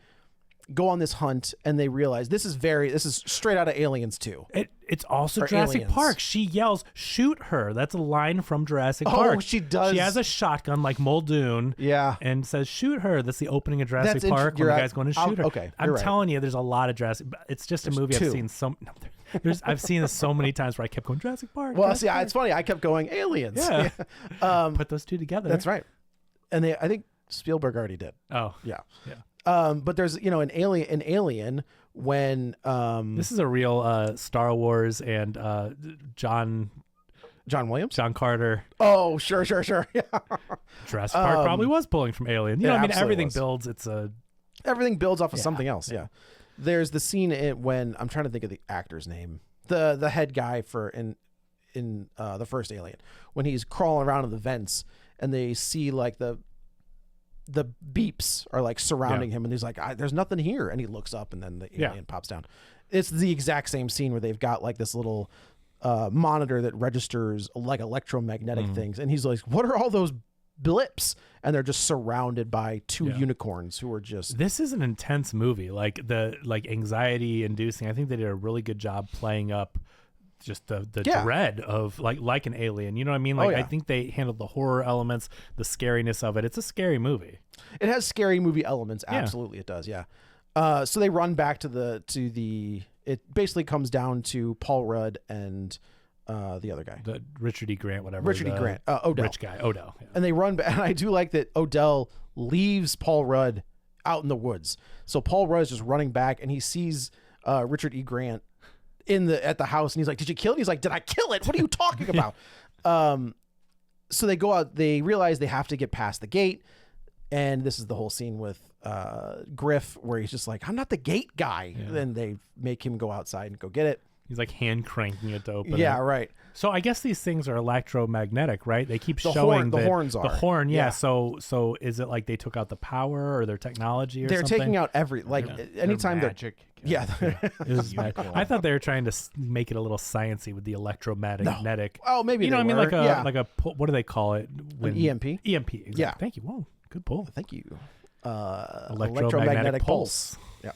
go on this hunt and they realize this is straight out of Aliens 2. It's also Or Jurassic aliens. Park. She yells, "Shoot her!" That's a line from Jurassic Oh, Park. she does. She has a shotgun like Muldoon. Yeah. And says, "Shoot her!" That's the opening of Jurassic That's Park when you're the right. guy's going to I'll- shoot her. okay, I'm you're right. telling you, there's a lot of Jurassic. It's just a movie two. I've seen so. No, I've seen this so many times where I kept going Jurassic Park. Well, Jurassic see, Park. it's funny. I kept going Aliens. Yeah. Put those two together. That's right. And I think Spielberg already did. Oh, Yeah. yeah. But there's an alien when This is a real Star Wars and John John Williams? John Carter. Oh, sure. Yeah. Jurassic Park probably was pulling from Alien. You know, yeah, I mean, absolutely everything was. builds. Everything builds off of something else. Yeah. There's the scene when I'm trying to think of the actor's name, the head guy in the first Alien, when he's crawling around in the vents and they see like the beeps are like surrounding him, and he's like, there's nothing here, and he looks up, and then the alien pops down. It's the exact same scene where they've got like this little monitor that registers like electromagnetic things, and he's like, what are all those blips? And they're just surrounded by two unicorns who are just... This is an intense movie, like anxiety inducing. I think they did a really good job playing up just the dread of like an Alien. You know what I mean? Like, I think they handled the horror elements, the scariness of it. It's a scary movie. It has scary movie elements. Absolutely, it does. Yeah. So they run back to the. It basically comes down to Paul Rudd and the other guy, the Richard E. Grant, whatever. Richard E. Grant, Odell. Rich guy, Odell. Yeah. And they run back. And I do like that Odell leaves Paul Rudd out in the woods. So Paul Rudd is just running back, and he sees Richard E. Grant at the house, and he's like, "Did you kill it?" He's like, "Did I kill it? What are you talking about?" So they go out. They realize they have to get past the gate, and this is the whole scene with Griff, where he's just like, "I'm not the gate guy." Yeah. Then they make him go outside and go get it. He's like hand cranking it to open. Yeah, it. right. So I guess these things are electromagnetic, right? They keep showing the horns are. The horn, yeah. So is it like they took out the power or their technology or they're something? taking out anytime they're magic. Yeah. I thought they were trying to make it a little sciencey with the electromagnetic. No. Oh, maybe you know they what I mean? were. Like a what do they call it? An EMP? EMP. Exactly. Yeah. Thank you. Whoa, good pull. Thank you. Electromagnetic pulse. Yeah.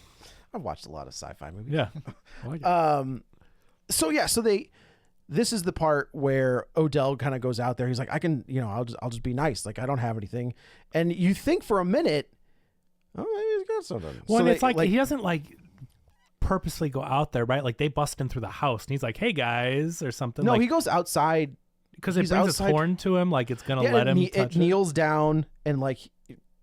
I've watched a lot of sci-fi movies. Yeah. I like it. So this is the part where Odell kind of goes out there. He's like, I can, I'll just be nice. Like, I don't have anything. And you think for a minute, oh, maybe he's got something. Well, so it's like he doesn't purposely go out there, right? Like they bust in through the house and he's like, "Hey guys," or something. No, he goes outside because it brings its horn to him, like it's gonna let him touch it. Kneels down and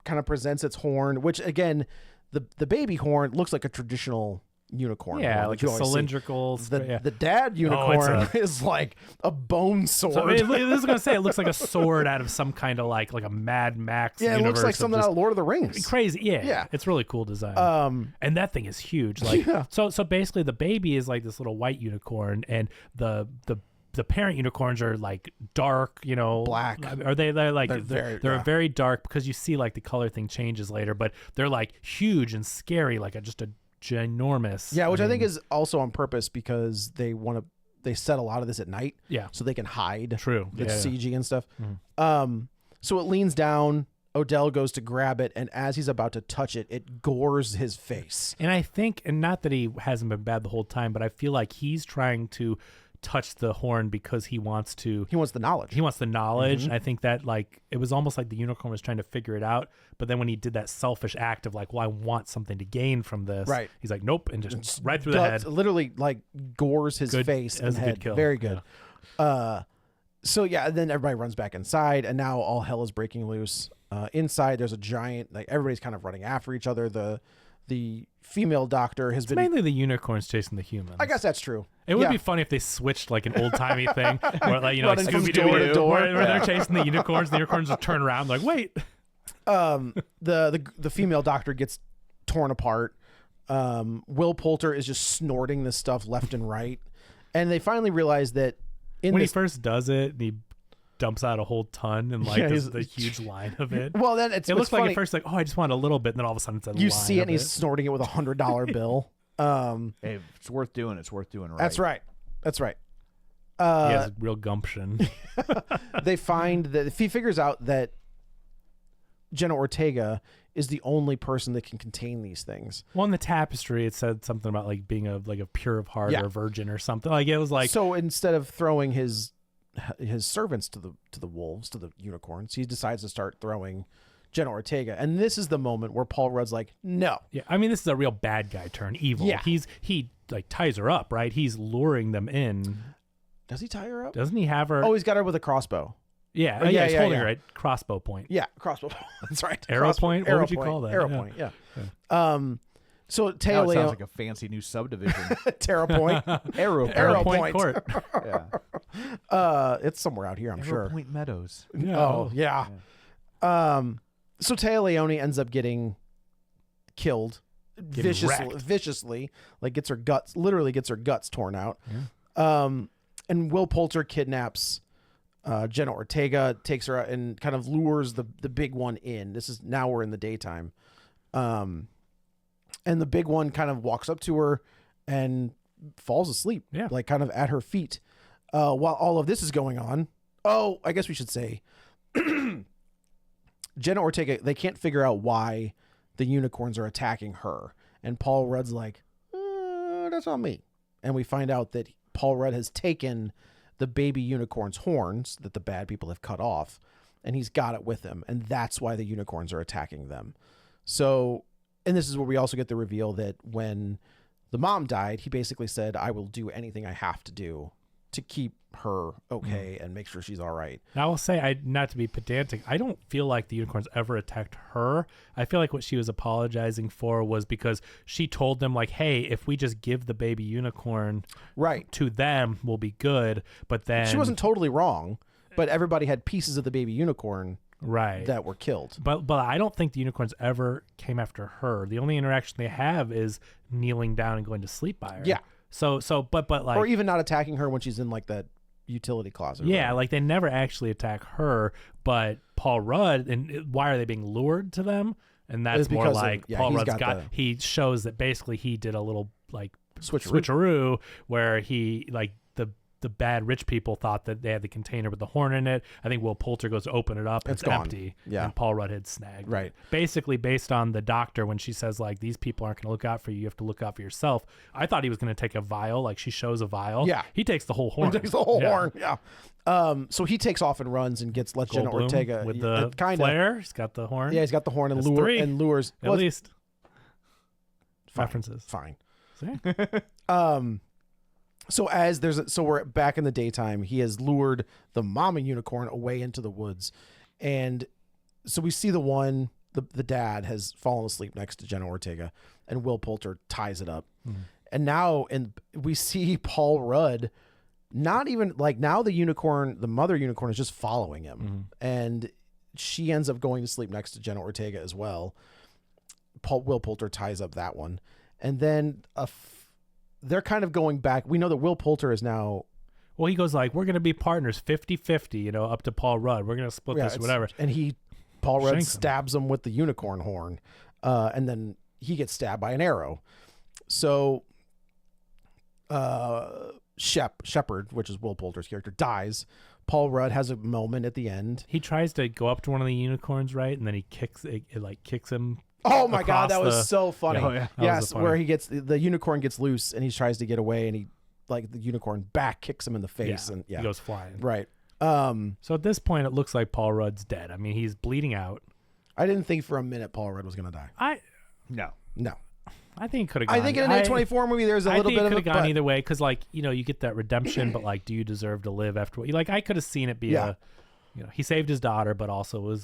kind of presents its horn, which again, the baby horn looks like a traditional unicorn. Yeah, like a cylindrical. The dad unicorn is like a bone sword. So, this is gonna say it looks like a sword out of some kind of like a Mad Max. Yeah, it looks like something out of Lord of the Rings. Crazy, yeah. It's really cool design. And that thing is huge. Like, so basically, the baby is like this little white unicorn, and the parent unicorns are like dark, black. Are they're like they're very dark because you see like the color thing changes later, but they're like huge and scary, like just a ginormous. Yeah, which I think is also on purpose because they set a lot of this at night. Yeah. So they can hide. True. It's CG and stuff. Mm-hmm. So it leans down. Odell goes to grab it, and as he's about to touch it, it gores his face. And I think, and not that he hasn't been bad the whole time, but I feel like he's trying to touch the horn because he wants the knowledge. Mm-hmm. I think that it was almost like the unicorn was trying to figure it out, but then when he did that selfish act of I want something to gain from this, right? He's like, nope, and just right through the head. Literally gores his face and head. Good kill. Very good. Yeah. So yeah, and then everybody runs back inside, and now all hell is breaking loose. Inside, there's a giant. Everybody's kind of running after each other. The female doctor has been mainly the unicorns chasing the humans. I guess that's true. It would be funny if they switched an old timey thing, where like Scooby-Doo, where they're chasing the unicorns. The unicorns will turn around like, wait. The female doctor gets torn apart. Will Poulter is just snorting this stuff left and right, and they finally realize that when he first does it, he dumps out a whole ton and the huge line of it. Well, then it looks like at first I just want a little bit, and then all of a sudden it's a you see it and he's snorting it with $100 bill. Hey, it's worth doing. It's worth doing right. That's right. He has real gumption. They find that if he figures out that Jenna Ortega is the only person that can contain these things. Well, in the tapestry, it said something about being a pure of heart or a virgin or something. It was so instead of throwing his servants to the wolves, to the unicorns, he decides to start throwing Jenna Ortega. And this is the moment where Paul Rudd's like, no. Yeah, I mean, this is a real bad guy turn evil. Yeah. He ties her up, right? He's luring them in. Does he tie her up? Doesn't he have her? Oh, he's got her with a crossbow. Yeah, he's holding her at crossbow point. Yeah, crossbow. That's right. Arrow point? What would you call that? Arrow point, yeah. So Teo sounds like a fancy new subdivision. Terra Point. Arrow Point Court. Yeah. It's somewhere out here, I'm sure. Point Meadows. Oh, yeah. So Taya Leone ends up getting killed viciously, like literally gets her guts torn out. And Will Poulter kidnaps Jenna Ortega, takes her out and kind of lures the big one in. Now we're in the daytime. And the big one kind of walks up to her and falls asleep, like kind of at her feet. While all of this is going on, I guess we should say Jenna Ortega, they can't figure out why the unicorns are attacking her. And Paul Rudd's like, that's on me. And we find out that Paul Rudd has taken the baby unicorn's horns that the bad people have cut off, and he's got it with him. And that's why the unicorns are attacking them. So, and this is where we also get the reveal that when the mom died, he basically said, I will do anything I have to do to keep her okay and make sure she's all right. Now, I will say, not to be pedantic, I don't feel like the unicorns ever attacked her. I feel like what she was apologizing for was because she told them, like, hey, if we just give the baby unicorn to them, we'll be good. But then she wasn't totally wrong, but everybody had pieces of the baby unicorn that were killed. But I don't think the unicorns ever came after her. The only interaction they have is kneeling down and going to sleep by her. Yeah. But like, or even not attacking her when she's in like that utility closet. Yeah, like they never actually attack her, but Paul Rudd, and why are they being lured to them? And that's more like Paul Rudd's he shows that basically he did a little like switcheroo where he like the bad rich people thought that they had the container with the horn in it. I think Will Poulter goes to open it up and it's empty. Yeah. And Paul Rudd had snagged it. Basically based on the doctor when she says like these people aren't going to look out for you, you have to look out for yourself. I thought he was going to take a vial, like she shows a vial. Yeah. He takes the whole horn. So he takes off and runs and lets Jenna Ortega with the flare. He's got the horn. Yeah, he's got the horn and lures at least. Fine. References. Fine. See? So we're back in the daytime. He has lured the mama unicorn away into the woods. And so we see the dad has fallen asleep next to Jenna Ortega and Will Poulter ties it up. And now we see Paul Rudd not even like now the mother unicorn is just following him. And she ends up going to sleep next to Jenna Ortega as well. Will Poulter ties up that one. And then they're kind of going back. We know that Will Poulter is now... Well, he goes like, we're going to be partners 50-50, up to Paul Rudd. We're going to split this, whatever. And Paul Rudd stabs him with the unicorn horn. And then he gets stabbed by an arrow. So Shepard, which is Will Poulter's character, dies. Paul Rudd has a moment at the end. He tries to go up to one of the unicorns, right? And then he kicks him. Oh my God, that was so funny. Yes, where he gets the unicorn gets loose and he tries to get away and the unicorn back kicks him in the face and he goes flying. Right. So at this point, it looks like Paul Rudd's dead. I mean, he's bleeding out. I didn't think for a minute Paul Rudd was going to die. No. I think it could have gone. I think in an A24 movie, there's a little bit of it could have gone either way because, like, you get that redemption, but like, do you deserve to live after what? Like, I could have seen it be he saved his daughter, but also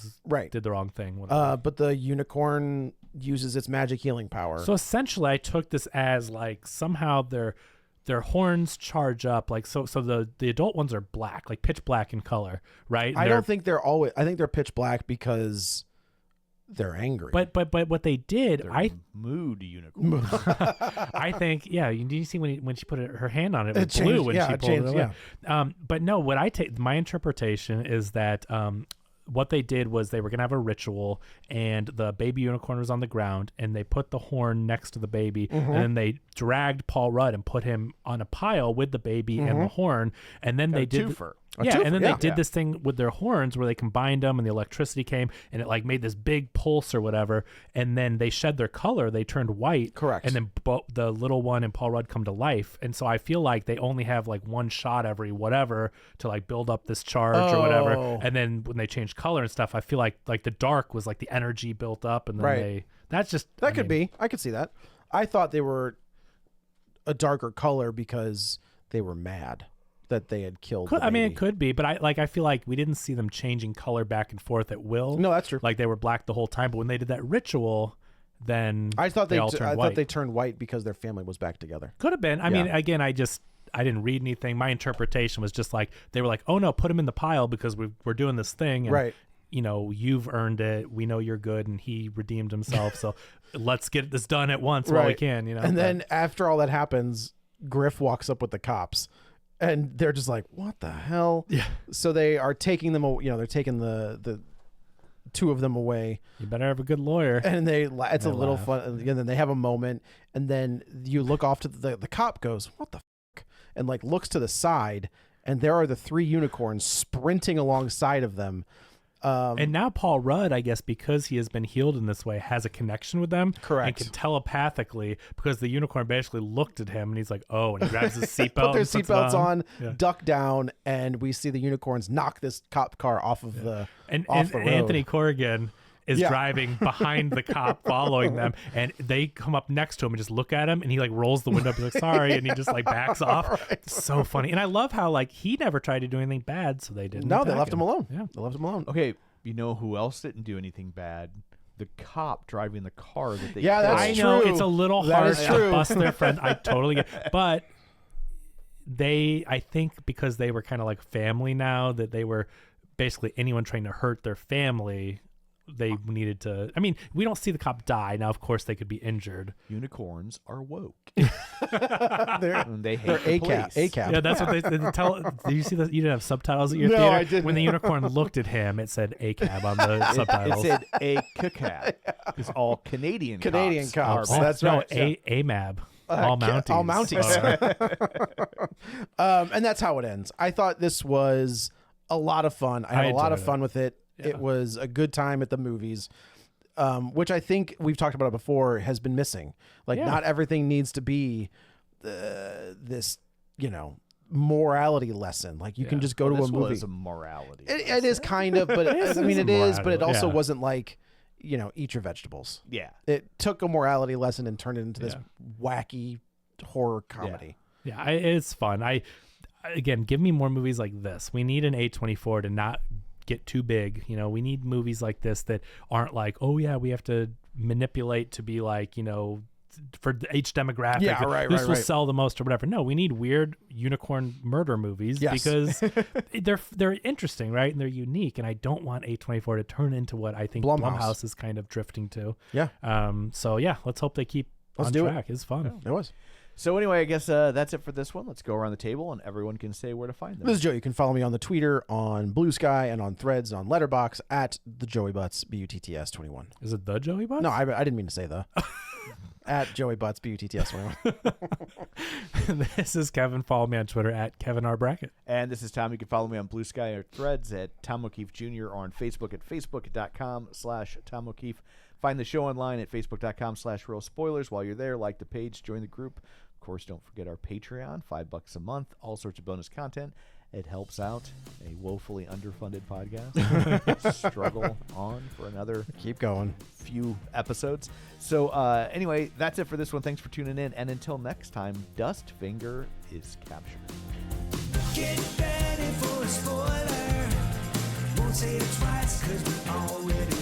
did the wrong thing. But the unicorn uses its magic healing power. So essentially, I took this as like somehow their horns charge up, like so the adult ones are black, like pitch black in color, right? I don't think they're always. I think they're pitch black because they're angry. But what they did, mood unicorn. I think, you see when she put her hand on it, it was blue when she pulled it away. But no, what I take, my interpretation is that what they did was they were going to have a ritual and the baby unicorn was on the ground and they put the horn next to the baby and then they dragged Paul Rudd and put him on a pile with the baby and the horn. And then they did they did this thing with their horns where they combined them and the electricity came and it like made this big pulse or whatever. And then they shed their color. They turned white. Correct. And then the little one and Paul Rudd come to life. And so I feel like they only have like one shot every whatever to like build up this charge or whatever. And then when they change color and stuff, I feel like the dark was like the energy built up and then that could be. I could see that. I thought they were a darker color because they were mad that they had killed. It could be, but I feel like we didn't see them changing color back and forth at will. No, that's true. Like they were black the whole time, but when they did that ritual, then I thought they all turned white. thought they turned white because their family was back together. Could have been. I mean, again, didn't read anything. My interpretation was just like they were like, oh no, put him in the pile because we're doing this thing, and, Right. you know, you've earned it. We know you're good, and he redeemed himself. So let's get this done at once while we can. You know, And then after all that happens, Griff walks up with the cops, and they're just like, "What the hell?" Yeah. So they are taking them. You know, they're taking the two of them away, you better have a good lawyer. and it's a little laugh. fun. And then they have a moment, and then you look off to the cop goes, "What the fuck?" and like looks to the side, and there are the 3 unicorns sprinting alongside of them. And now Paul Rudd, I guess, because he has been healed in this way, has a connection with them. Correct. And can telepathically, because the unicorn basically looked at him and he's like, oh, and he grabs his seatbelt. Put their and puts it seatbelts on, Yeah. duck down, and we see the unicorns knock this cop car off of the And off the road. Anthony Corrigan is Yeah. driving behind the cop following them, and they come up next to him and just look at him, and he like rolls the window up and like, sorry, and he just like backs off. It's so funny. And I love how like he never tried to do anything bad, so they didn't. No, they attack left him alone. Yeah. They left him alone. Okay, you know who else didn't do anything bad? The cop driving the car that they Yeah, that's I killed. know true. it's a little That hard is to true. bust their friend. I totally get, but I think because they were kind of like family now, that they were basically anyone trying to hurt their family, they needed to. I mean, we don't see the cop die. Now, of course, they could be injured. Unicorns are woke. They're And they they're hate the ACAB. police. ACAB. Yeah, that's what they tell. Do you see that? You didn't have subtitles at your No, theater? I didn't. When the unicorn looked at him, it said ACAB on the It subtitles. said a cacab. It's all Canadian Canadian cops. are- That's no, right, yeah. AMAB. All Mounties. All Mounties. And that's how it ends. I thought this was a lot of fun. I had a lot of enjoyed fun with it. Yeah. It was a good time at the movies, which I think we've talked about it before has been missing. Like, Yeah. not everything needs to be this, morality lesson. Like, you can just go to a This movie. was a morality. It is kind of, but is I mean, a it is, but it morality, also yeah. wasn't like, eat your vegetables. Yeah. It took a morality lesson and turned it into this Yeah. wacky horror comedy. Yeah, it's fun. Again, give me more movies like this. We need an A24 to not get too big. We need movies like this that aren't like, oh yeah, we have to manipulate to be like, for each demographic. Yeah, right, This will right. sell the most or whatever. No, we need weird unicorn murder movies Yes. because they're interesting, right? And they're unique. And I don't want A24 to turn into what I think Blumhouse. Blumhouse is kind of drifting to. Yeah. So yeah, let's hope they keep Let's on do it. track. It's fun. It was. So anyway, I guess that's it for this one. Let's go around the table and everyone can say where to find them. This is Joe. You can follow me on the Twitter, on Blue Sky, and on Threads, and on Letterboxd at the Joey Butts BUTTS 21. Is it the Joey Butts? No, I didn't mean to say the. At Joey Butts BUTTS 21. This is Kevin. Follow me on Twitter at Kevin R. Brackett. And this is Tom. You can follow me on Blue Sky or Threads at Tom O'Keefe Jr. or on Facebook at facebook.com/Tom O'Keefe. Find the show online at facebook.com/Real Spoilers. While you're there, like the page, join the group. Of course, don't forget our Patreon, $5 a month, all sorts of bonus content. It helps out a woefully underfunded podcast. Struggle on for another Keep going. few episodes. So anyway, that's it for this one. Thanks for tuning in. And until next time, Dustfinger is captured. Get ready for a spoiler. Won't say it twice, cause we already